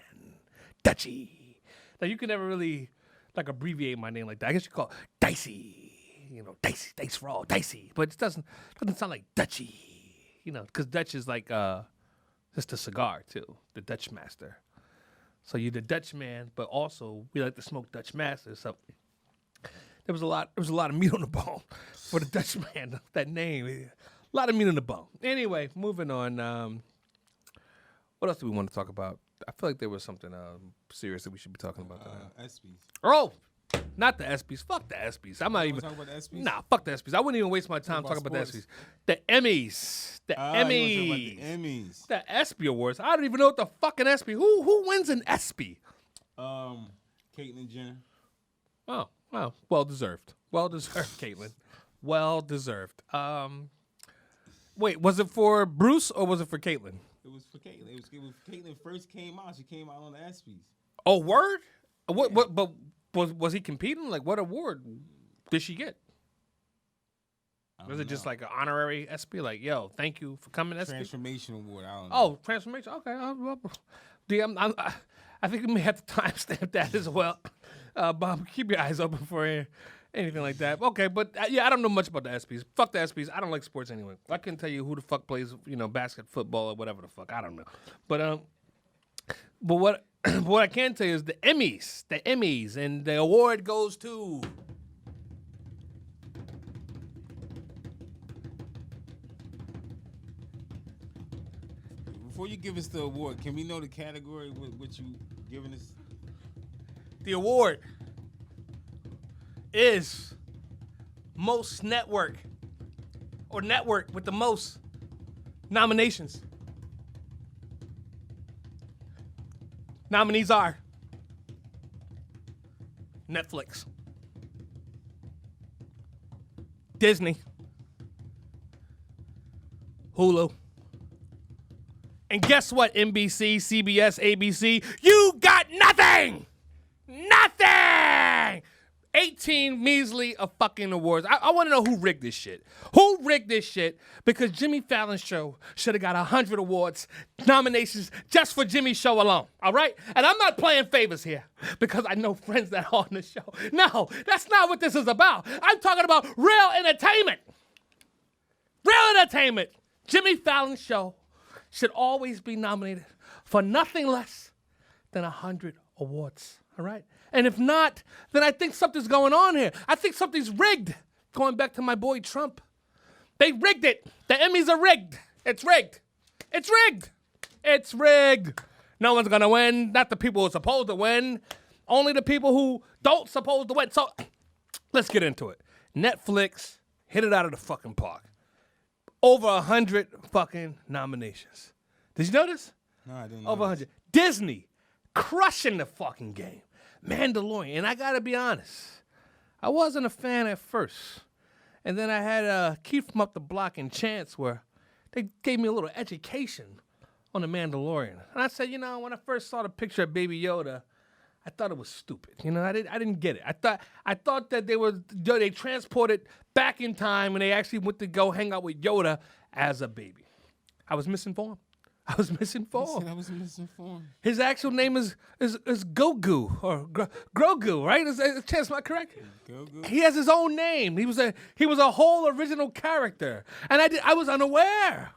Dutchie. Like, you can never really like abbreviate my name like that. I guess you call it Dicey. Dicey, Dice for all, Dicey. But it doesn't sound like Dutchie. Because Dutch is like just a cigar too, the Dutch master. So you're the Dutchman, but also we like to smoke Dutch masters. So There was a lot of meat on the bone for the Dutchman. That name, a lot of meat on the bone. Anyway, moving on. What else do we want to talk about? I feel like there was something serious that we should be talking about tonight. ESPYs. Oh, not the ESPYs. Fuck the ESPYs. I'm not even. Talk about the ESPYs? Nah, fuck the ESPYs. I wouldn't even waste my time talking about the ESPYs. The Emmys. The Emmys. You wanna talk about the Emmys. The ESPY Awards. I don't even know what the fucking ESPY. Who wins an ESPY? Caitlyn Jenner. Oh, wow. Well deserved. Well deserved, Caitlyn. Well deserved. Wait, was it for Bruce or was it for Caitlyn? It was for Caitlyn. It was Caitlyn first came out. She came out on the ESPYs. Oh, word? What? But was he competing? Like, what award did she get? Was it just like an honorary ESPY? Like, yo, thank you for coming, ESPY? Transformation award. I don't know. Oh, transformation. Okay. I think we may have to timestamp that as well. Bob, keep your eyes open for anything like that. Okay, but yeah, I don't know much about the ESPYs. Fuck the ESPYs. I don't like sports anyway. I couldn't tell you who the fuck plays, basket, football, or whatever the fuck. I don't know. But what what I can tell you is the Emmys, and the award goes to. Before you give us the award, can we know the category what you giving us? The award is most network, or network with the most nominations. Nominees are Netflix, Disney, Hulu, and guess what, NBC, CBS, ABC? You got nothing! Nothing! 18 measly of fucking awards. I want to know who rigged this shit. Who rigged this shit? Because Jimmy Fallon's show should have got 100 awards, nominations just for Jimmy's show alone. All right? And I'm not playing favors here because I know friends that are on the show. No, that's not what this is about. I'm talking about real entertainment. Real entertainment. Jimmy Fallon's show should always be nominated for nothing less than 100 awards. All right? And if not, then I think something's going on here. I think something's rigged. Going back to my boy Trump. They rigged it. The Emmys are rigged. It's rigged. It's rigged. It's rigged. No one's going to win. Not the people who are supposed to win. Only the people who don't supposed to win. So let's get into it. Netflix hit it out of the fucking park. Over 100 fucking nominations. Did you know this? No, I didn't know. Over 100. Disney crushing the fucking game. Mandalorian. And I got to be honest, I wasn't a fan at first. And then I had Keith from Up the Block and Chance where they gave me a little education on the Mandalorian. And I said, when I first saw the picture of Baby Yoda, I thought it was stupid. I didn't get it. I thought that they transported back in time and they actually went to go hang out with Yoda as a baby. I was misinformed. I was misinformed. His actual name is Gogu or Grogu, right? Is Chance, am I correct? Gogu. He has his own name. He was a whole original character, and I was unaware.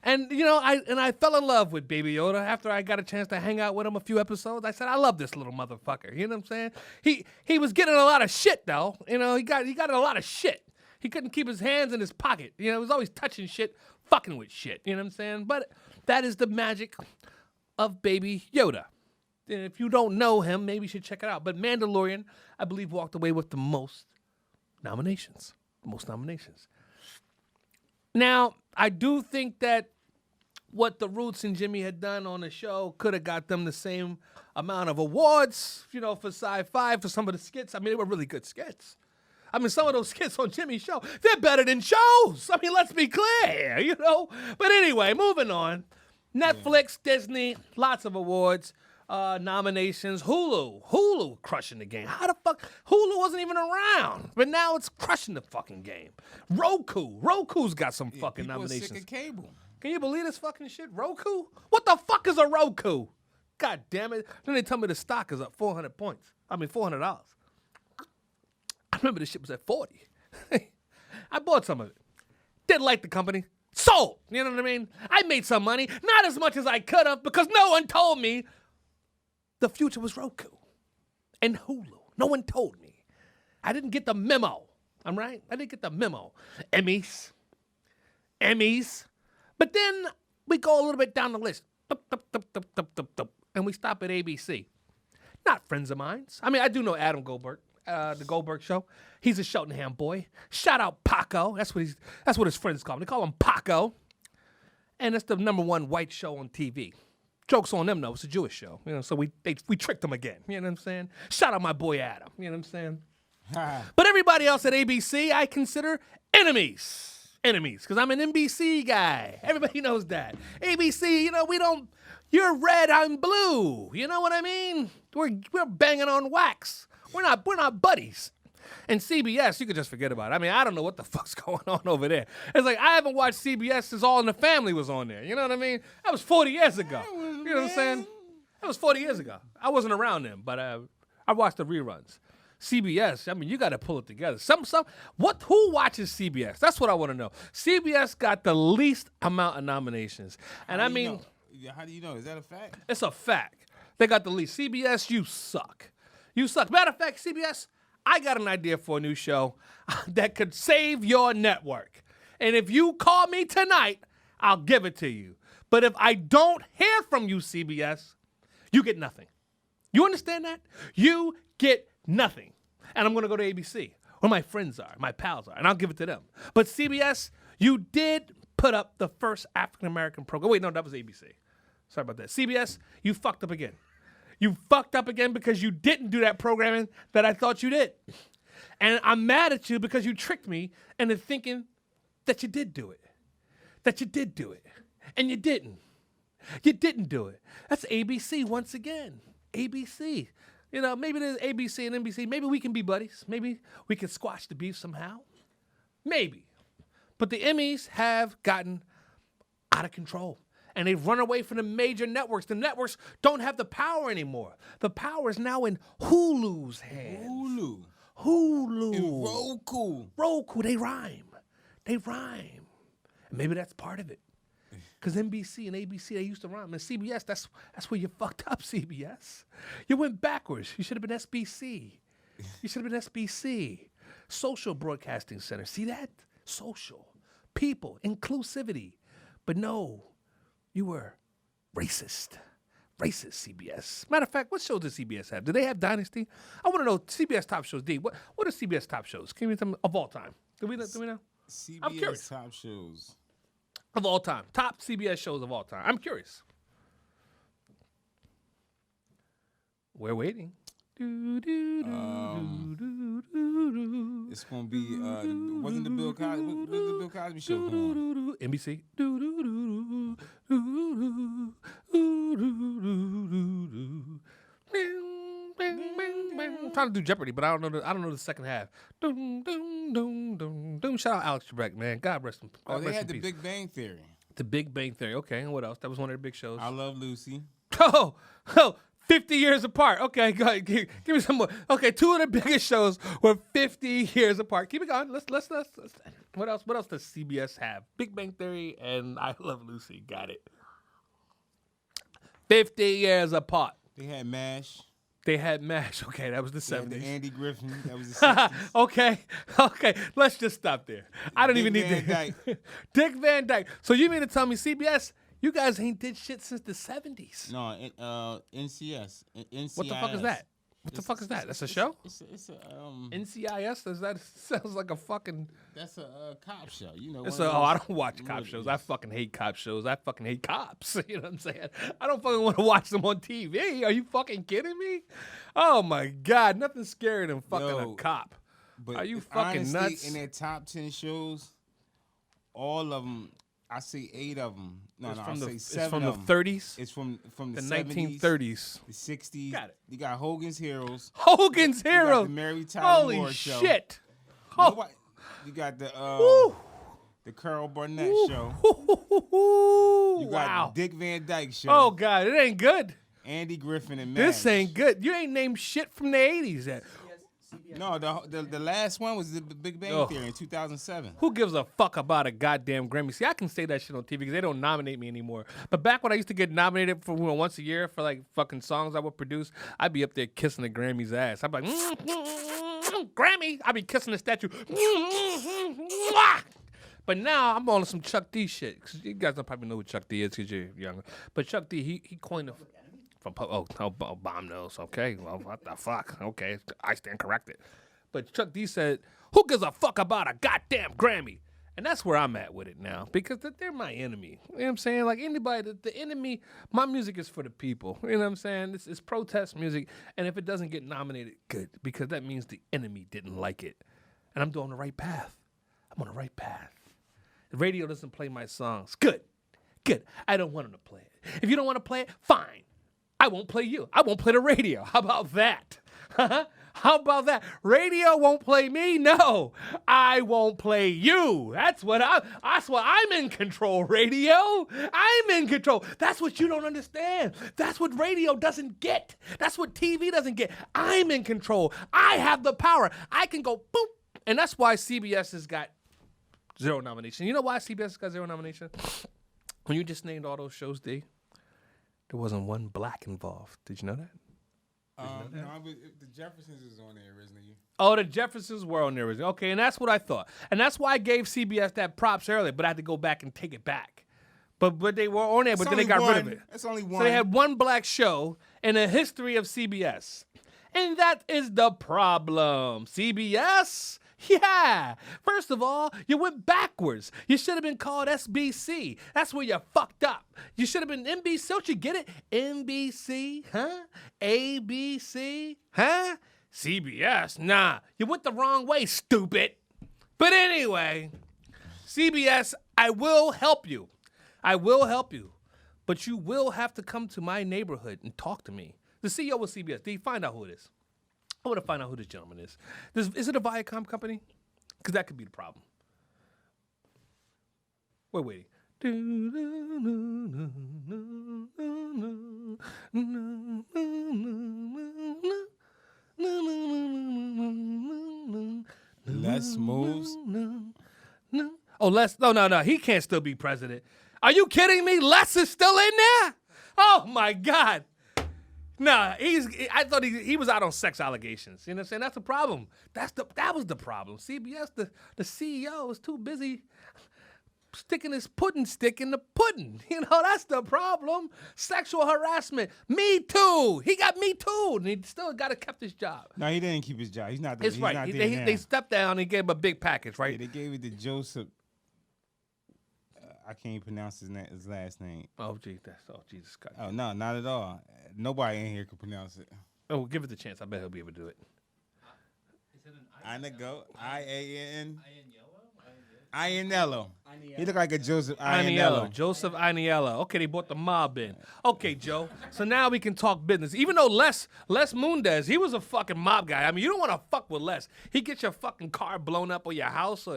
And I fell in love with Baby Yoda after I got a chance to hang out with him a few episodes. I said, I love this little motherfucker. You know what I'm saying? He was getting a lot of shit though. He got a lot of shit. He couldn't keep his hands in his pocket. He was always touching shit, fucking with shit. You know what I'm saying? But that is the magic of Baby Yoda. And if you don't know him, maybe you should check it out. But Mandalorian, I believe, walked away with the most nominations. Now, I do think that what the Roots and Jimmy had done on the show could have got them the same amount of awards, for sci-fi, for some of the skits. I mean, they were really good skits. I mean, some of those skits on Jimmy's show, they're better than shows. I mean, let's be clear, But anyway, moving on. Netflix, Disney, lots of awards, nominations. Hulu crushing the game. How the fuck? Hulu wasn't even around, but now it's crushing the fucking game. Roku's got some fucking nominations. Sick of cable. Can you believe this fucking shit? Roku? What the fuck is a Roku? God damn it. Then they tell me the stock is up 400 points. I mean, $400. I remember this shit was at 40. I bought some of it. Didn't like the company. Sold. You know what I mean? I made some money. Not as much as I could have because no one told me the future was Roku and Hulu. No one told me. I didn't get the memo. I'm right. I didn't get the memo. Emmys. But then we go a little bit down the list. And we stop at ABC. Not friends of mine. I mean, I do know Adam Goldberg, the Goldberg Show. He's a Cheltenham boy. Shout out Paco. That's what his friends call him. They call him Paco. And it's the #1 white show on TV. Joke's on them, though. It's a Jewish show. So we tricked them again. You know what I'm saying? Shout out my boy Adam. You know what I'm saying? But everybody else at ABC, I consider enemies. Because I'm an NBC guy. Everybody knows that. ABC, you're red, I'm blue. You know what I mean? We're banging on wax. We're not buddies. And CBS, you could just forget about it. I mean, I don't know what the fuck's going on over there. It's like I haven't watched CBS since All in the Family was on there. You know what I mean? That was 40 years ago. You know what I'm saying? That was 40 years ago. I wasn't around then, but I watched the reruns. CBS, I mean, you got to pull it together. Who watches CBS? That's what I want to know. CBS got the least amount of nominations. And How do you know? Is that a fact? It's a fact. They got the least. CBS, you suck. You suck. Matter of fact, CBS, I got an idea for a new show that could save your network. And if you call me tonight, I'll give it to you. But if I don't hear from you, CBS, you get nothing. You understand that? You get nothing. And I'm going to go to ABC, where my friends are, my pals are, and I'll give it to them. But CBS, you did put up the first African-American program. Wait, no, that was ABC. Sorry about that. CBS, you fucked up again. You fucked up again because you didn't do that programming that I thought you did. And I'm mad at you because you tricked me into thinking that you did do it. And you didn't. You didn't do it. That's ABC once again. ABC. Maybe there's ABC and NBC. Maybe we can be buddies. Maybe we can squash the beef somehow. Maybe. But the Emmys have gotten out of control. And they've run away from the major networks. The networks don't have the power anymore. The power is now in Hulu's hands. Hulu. And Roku. They rhyme. And maybe that's part of it. Because NBC and ABC, they used to rhyme. And CBS, that's where you fucked up, CBS. You went backwards. You should have been SBC. Social Broadcasting Center. See that? Social. People. Inclusivity. But no, you were racist. Racist, CBS. Matter of fact, what shows does CBS have? Do they have Dynasty? I want to know CBS top shows. D, what are CBS top shows? Can you tell me of all time? Do we know? I'm curious. CBS top shows. Of all time. Top CBS shows of all time. I'm curious. We're waiting. It's going to be, wasn't the Bill Cosby show come on? NBC. I'm trying to do Jeopardy, but I don't know the second half. Shout out Alex Trebek, man. God rest him. They had the Big Bang Theory. The Big Bang Theory. Okay, and what else? That was one of their big shows. I Love Lucy. Oh, 50 years apart. Okay, go ahead. Give me some more. Okay, two of the biggest shows were 50 years apart. Keep it going. Let's. What else does CBS have? Big Bang Theory and I Love Lucy. Got it. 50 years apart. They had MASH. Okay, that was the 70s. The Andy Griffin. That was the 60s. Okay. Let's just stop there. I don't even need to. Dick Van Dyke. So you mean to tell me CBS, you guys ain't did shit since the 70s? No, NCIS. What the fuck is that? What the fuck is that? That's a show? It's a NCIS? That sounds like a fucking. That's a cop show. I don't watch cop shows. I fucking hate cop shows. I fucking hate cops. You know what I'm saying? I don't fucking want to watch them on TV. Are you fucking kidding me? Oh my God, nothing scarier than fucking a cop. But are you fucking honestly, nuts? In their top 10 shows, all of them. I say 8 of them. I say 7 It's from of the them. 30s? It's from the 1930s. 70s, the 60s. Got it. You got Hogan's Heroes. Hogan's You Heroes. got the Mary Tyler Holy Moore show. shit. You got the Woo. the Carol Burnett show. You got Wow. Dick Van Dyke show. Oh God, it ain't good. Andy Griffin and This MASH. ain't good. You ain't named shit from the 80s yet. No, the last one was the Big Bang Theory in 2007. Who gives a fuck about a goddamn Grammy? See, I can say that shit on TV because they don't nominate me anymore. But back when I used to get nominated for once a year for like fucking songs I would produce, I'd be up there kissing the Grammy's ass. I'd be like, Grammy. I be kissing the statue. But now I'm on some Chuck D shit. 'Cause you guys don't probably know who Chuck D is because you're younger. But Chuck D, he coined the... Bomb knows. Okay, well, what the fuck? Okay, I stand corrected. But Chuck D said, who gives a fuck about a goddamn Grammy? And that's where I'm at with it now, because they're my enemy. You know what I'm saying? Like anybody, the enemy, my music is for the people. You know what I'm saying? It's protest music, and if it doesn't get nominated, good, because that means the enemy didn't like it. And I'm on the right path. I'm on the right path. The radio doesn't play my songs. Good. I don't want them to play it. If you don't want to play it, fine. I won't play you. I won't play the radio. How about that? How about that? Radio won't play me? No, I won't play you. That's what I'm in control, radio. I'm in control. That's what you don't understand. That's what radio doesn't get. That's what TV doesn't get. I'm in control. I have the power. I can go boop. And that's why CBS has got 0 nomination. You know why CBS got 0 nomination? When you just named all those shows, D, there wasn't one black involved. Did you know that? No, the Jeffersons is on there originally. Oh, the Jeffersons were on there originally. Okay, and that's what I thought. And that's why I gave CBS that props earlier, but I had to go back and take it back. But they were on there, but then they got rid of it. It's only one. So they had one black show in the history of CBS. And that is the problem. CBS? Yeah. First of all, you went backwards. You should have been called SBC. That's where you fucked up. You should have been NBC. Don't you get it? NBC, huh? ABC, huh? CBS, nah. You went the wrong way, stupid. But anyway, CBS, I will help you. I will help you. But you will have to come to my neighborhood and talk to me. The CEO of CBS, do you find out who it is? I want to find out who this gentleman is. Is it a Viacom company? Because that could be the problem. Wait. Les moves. Oh, Les. No. He can't still be president. Are you kidding me? Les is still in there? Oh, my God. Nah, I thought he was out on sex allegations. You know what I'm saying? That's the problem. That was the problem. CBS, the CEO was too busy sticking his pudding stick in the pudding. You know, that's the problem. Sexual harassment. Me too. He got me too. And he still got to kept his job. No, he didn't keep his job. He's not there. It's right. Not there now. They stepped down and gave him a big package, right? Yeah, they gave it to Joseph. I can't pronounce his last name. Jesus Christ. Oh, no, not at all. Nobody in here can pronounce it. Oh, give it the chance. I bet he'll be able to do it. Is it an Inigo. I-A-N. Ianiello? Ianiello. He look like a Joseph Ianiello. Joseph Ianiello. Okay, they brought the mob in. Okay, Joe. So now we can talk business. Even though Les Mundez, he was a fucking mob guy. I mean, you don't want to fuck with Les. He get your fucking car blown up, or your house,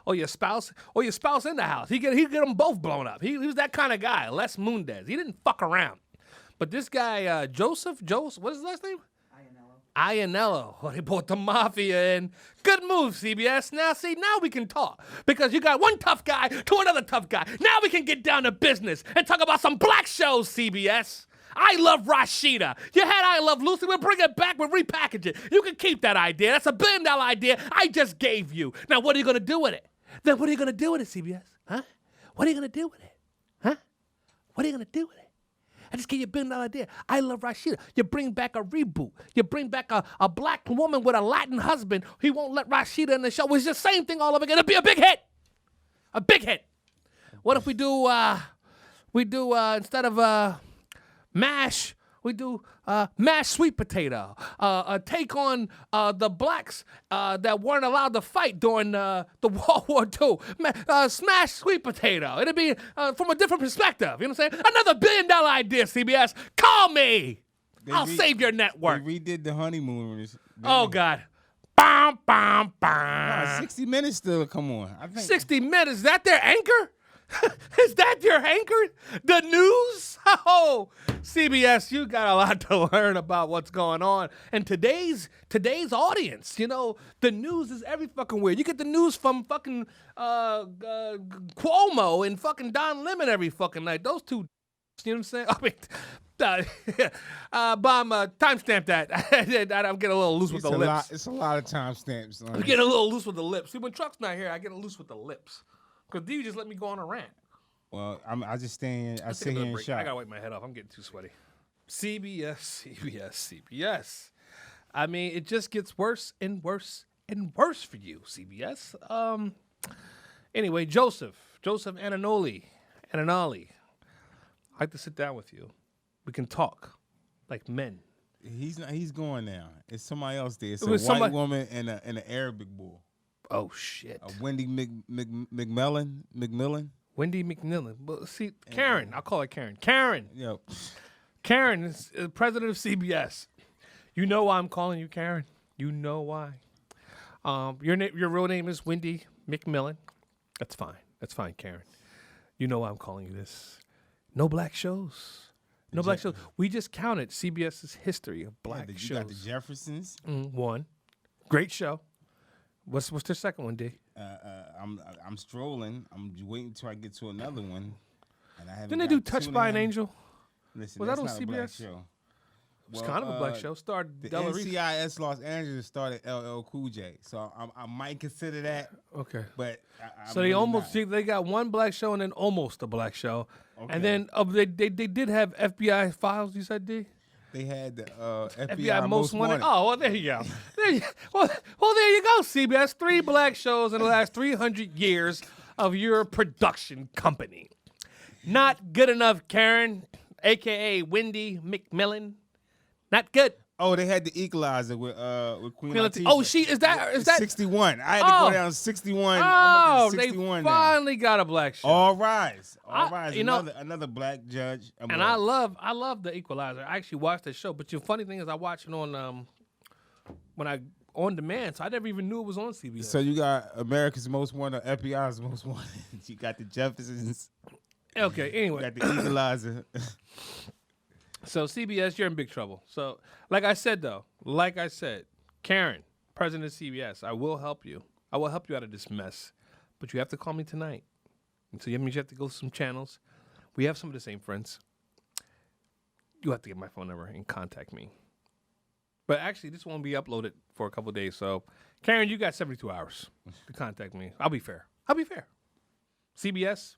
or your spouse in the house. He get them both blown up. He was that kind of guy. Les Mundez. He didn't fuck around. But this guy, Joseph, what is his last name? Ianiello. Oh, they brought the mafia in. Good move, CBS. Now we can talk. Because you got one tough guy to another tough guy. Now we can get down to business and talk about some black shows, CBS. I Love Rashida. You had I Love Lucy. We'll bring it back. We'll repackage it. You can keep that idea. That's $1 billion idea I just gave you. Now, what are you going to do with it? Then what are you going to do with it, CBS? Huh? What are you going to do with it? Huh? What are you going to do with it? I just gave you $1 billion idea. I Love Rashida. You bring back a reboot. You bring back a black woman with a Latin husband. He won't let Rashida in the show. It's the same thing all over again. It'll be a big hit. A big hit. What if we do instead of MASH, we do mashed sweet potato. A take on the blacks that weren't allowed to fight during the World War II. Smashed sweet potato. It'll be from a different perspective. You know what I'm saying? Another $1 billion idea, CBS. Call me. I'll save your network. They redid the honeymoon. Oh, God. Bam, bam, bam. 60 Minutes still come on. I think 60 Minutes. Is that their anchor? Is that your anchor? The news? Oh, CBS, you got a lot to learn about what's going on. And today's audience, you know, the news is every fucking weird. You get the news from fucking Cuomo and fucking Don Lemon every fucking night. Those two You know what I'm saying? I mean, Bomb, timestamp that. I'm getting a little loose with the lips. It's a lot of timestamps. I'm getting a little loose with the lips. See, when Truck's not here, I get loose with the lips. Because D just let me go on a rant. Well, I just stay in. I Let's sit take here another and break. shop. I gotta wipe my head off. I'm getting too sweaty. CBS. I mean, it just gets worse and worse and worse for you, CBS. Anyway, Joseph Ananoli. I'd like to sit down with you. We can talk like men. He's not. He's going now. It's somebody else there. It's a was white somebody- woman and an Arabic boy. Oh shit. Wendy McMillan. Wendy McMillan. Well, see, Karen. I'll call her Karen. Karen. Yep. Karen is president of CBS. You know why I'm calling you Karen. You know why. Your real name is Wendy McMillan. That's fine, Karen. You know why I'm calling you this. No black shows. No black shows. We just counted CBS's history of black You shows. got the Jeffersons. One. Great show. What's their second one, D? I'm strolling. I'm waiting until I get to another one. And I haven't. Didn't they do got Touched to by an them. Angel? Listen, Was that that's on not a black CBS? show. It's kind of a black show. Starred The Della Reese. NCIS Los Angeles started LL Cool J, so I might consider that. Okay. But So they really almost not. they got one black show and then almost a black show, Okay. and then they did have FBI files. You said D. They had the FBI, FBI Most Wanted. Wanted. Oh well, there you go. There you go. CBS 3 black shows in the last 300 years of your production company. Not good enough, Karen, aka Wendy McMillan. Not good. Oh, they had the Equalizer with Queen Latifah. Oh, is that 61? I had to Oh. go down 61. Oh, I'm up to they 61 now. finally got a black show. All rise. you know- Another black judge. And I love the Equalizer. I actually watched the show, but the funny thing is, I watched it on on demand, so I never even knew it was on CBS. So you got America's Most Wanted, FBI's Most Wanted. You got the Jeffersons. Okay, You anyway, got the Equalizer. so CBS, you're in big trouble. So, like I said, Karen, president of CBS, I will help you. I will help you out of this mess, but you have to call me tonight. And so that means you have to go to some channels. We have some of the same friends. You have to get my phone number and contact me. But actually, this won't be uploaded for a couple days. So, Karen, you got 72 hours to contact me. I'll be fair. CBS,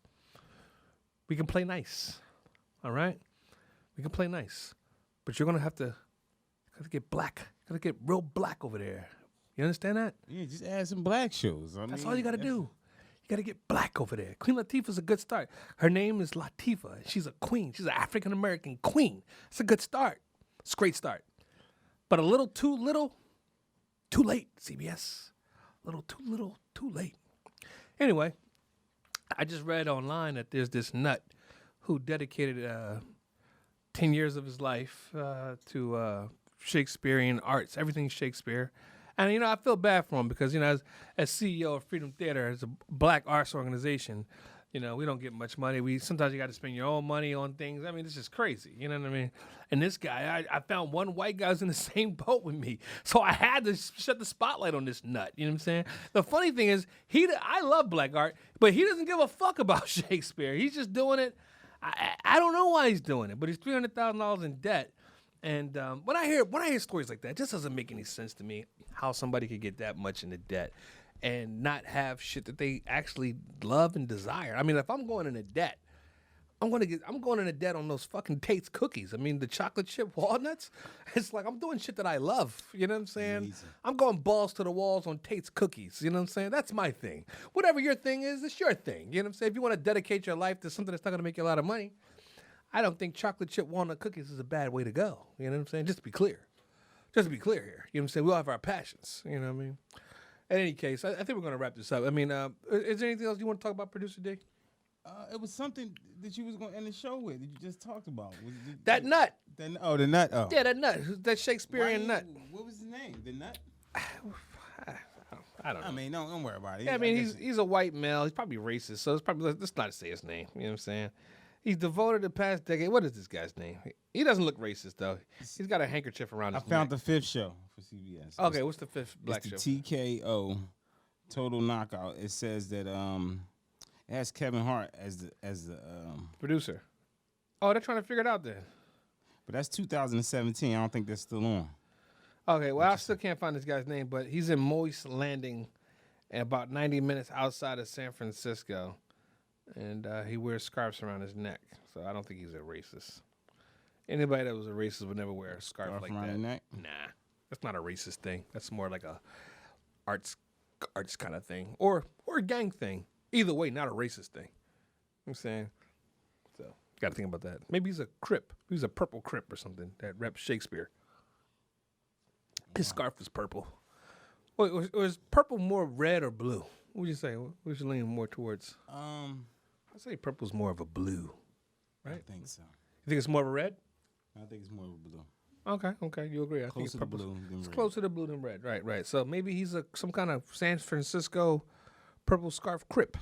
we can play nice. All right? We can play nice. But you're going to have to get black. Got to get real black over there. You understand that? Yeah, just add some black shows. That's all you got to do. You got to get black over there. Queen Latifah's a good start. Her name is Latifah. She's a queen. She's an African-American queen. It's a good start. It's a great start. But a little too late, CBS. A little too little, too late. Anyway, I just read online that there's this nut who dedicated 10 years of his life to Shakespearean arts, everything Shakespeare. And, I feel bad for him because, as CEO of Freedom Theater, as a black arts organization, we don't get much money. Sometimes you got to spend your own money on things. I mean, this is crazy. You know what I mean? And this guy, I found one white guy who's in the same boat with me. So I had to shut the spotlight on this nut. You know what I'm saying? The funny thing is, I love black art, but he doesn't give a fuck about Shakespeare. He's just doing it. I don't know why he's doing it, but he's $300,000 in debt. And when I hear stories like that, it just doesn't make any sense to me how somebody could get that much into debt and not have shit that they actually love and desire. I mean, if I'm going into debt, I'm going into debt on those fucking Tate's cookies. I mean, the chocolate chip walnuts. It's like I'm doing shit that I love. You know what I'm saying? Amazing. I'm going balls to the walls on Tate's cookies. You know what I'm saying? That's my thing. Whatever your thing is, it's your thing. You know what I'm saying? If you want to dedicate your life to something that's not going to make you a lot of money, I don't think chocolate chip walnut cookies is a bad way to go. You know what I'm saying? Just to be clear. Just to be clear here. You know what I'm saying? We all have our passions. You know what I mean? In any case, I think we're going to wrap this up. I mean, is there anything else you want to talk about, Producer D? It was something that you was going to end the show with that you just talked about. That nut. The nut. Oh. Yeah, that nut. That Shakespearean nut. What was his name? The nut? I don't know. I mean, don't worry about it. Yeah, I mean, he's a white male. He's probably racist, so it's probably let's not say his name. You know what I'm saying? He's devoted the past decade. What is this guy's name? He doesn't look racist though. He's got a handkerchief around his I found neck. the fifth show for CBS. Okay, what's the fifth black show? It's the TKO Total Knockout. It says that it has Kevin Hart as the Producer. Oh, they're trying to figure it out then. But that's 2017. I don't think that's still on. Okay, well, I still can't find this guy's name, but he's in Moist Landing, and about 90 minutes outside of San Francisco, and he wears scarves around his neck. So I don't think he's a racist. Anybody that was a racist would never wear a scarf like around that. the neck? Nah, that's not a racist thing. That's more like a arts kind of thing, or a gang thing. Either way, not a racist thing. You know what I'm saying? So got to think about that. Maybe he's a Crip. He's a purple Crip or something that reps Shakespeare. His scarf is purple. Wait, was purple more red or blue? What would you say? What would you lean more towards? I'd say purple's more of a blue, right? I think so. You think it's more of a red? I think it's more of a blue. Okay, you agree. I think Closer to purple's- blue than It's red. closer to blue than red. Right. So maybe he's some kind of San Francisco purple scarf Crip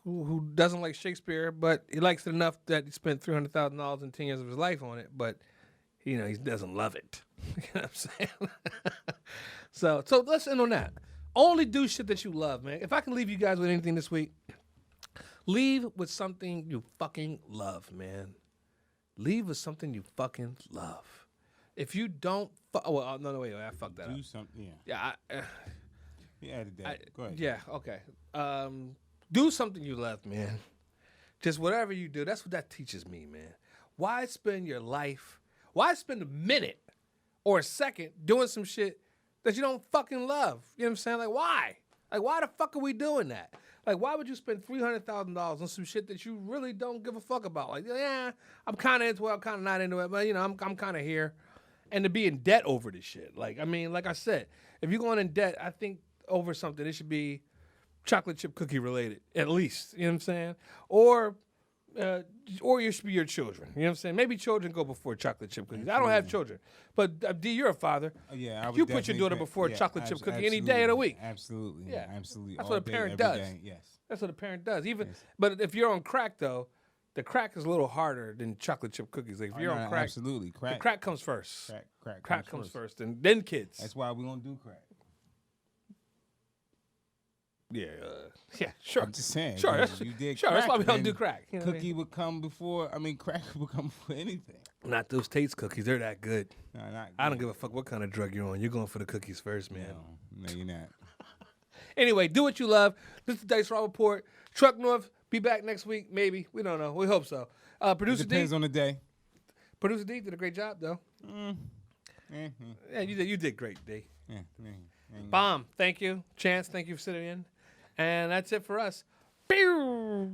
who doesn't like Shakespeare, but he likes it enough that he spent $300,000 in 10 years of his life on it, but he doesn't love it. You know what I'm saying? So let's end on that. Only do shit that you love, man. If I can leave you guys with anything this week, leave with something you fucking love, man. Leave with something you fucking love. If you don't, wait, I fucked that up. Do something. Yeah, You added that. Go ahead. yeah, okay. Do something you love, man. Just whatever you do. That's what that teaches me, man. Why spend your life? Why spend a minute or a second doing some shit that you don't fucking love? You know what I'm saying? Like, why? Like, why the fuck are we doing that? Like, why would you spend $300,000 on some shit that you really don't give a fuck about? Like, yeah, I'm kind of into it, I'm kind of not into it, but I'm kind of here. And to be in debt over this shit. Like, I mean, like I said, if you're going in debt, I think over something, it should be chocolate chip cookie related, at least. You know what I'm saying? Or it should be your children. You know what I'm saying? Maybe children go before chocolate chip cookies. I don't have children. But D, you're a father. Yeah, I would You put your definitely daughter pick- before a yeah, chocolate chip cookie any day of the week. Absolutely. Yeah. Absolutely. That's All what a day, parent every does. day. Yes. That's what a parent does. Yes. But if you're on crack, though, the crack is a little harder than chocolate chip cookies. Like, if you're No, on crack, absolutely. the crack comes first. Crack Comes first, and then kids. That's why we don't do crack. Yeah, sure. I'm just saying. Sure, because that's, you did sure. That's why we crack, don't do then crack. You know what I Cookie mean? would come before. I mean, crack would come before anything. Not those Tate's cookies. They're that good. No, not I don't give a fuck what kind of drug you're on. You're going for the cookies first, man. No, you're not. Anyway, do what you love. This is the Dice Raw Report. Truck North, be back next week, maybe. We don't know. We hope so. It Producer D. depends on the day. Producer D did a great job, though. Yeah, you did great, D. Bomb, thank you. Chance, thank you for sitting in. And that's it for us. Pew!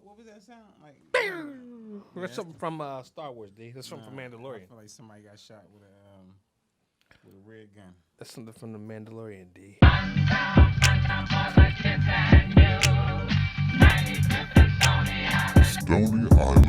What was that sound like? Pew! That's something from Star Wars, D. That's something from I Mandalorian. feel like somebody got shot with a red gun. That's something from the Mandalorian, D. Stony Island.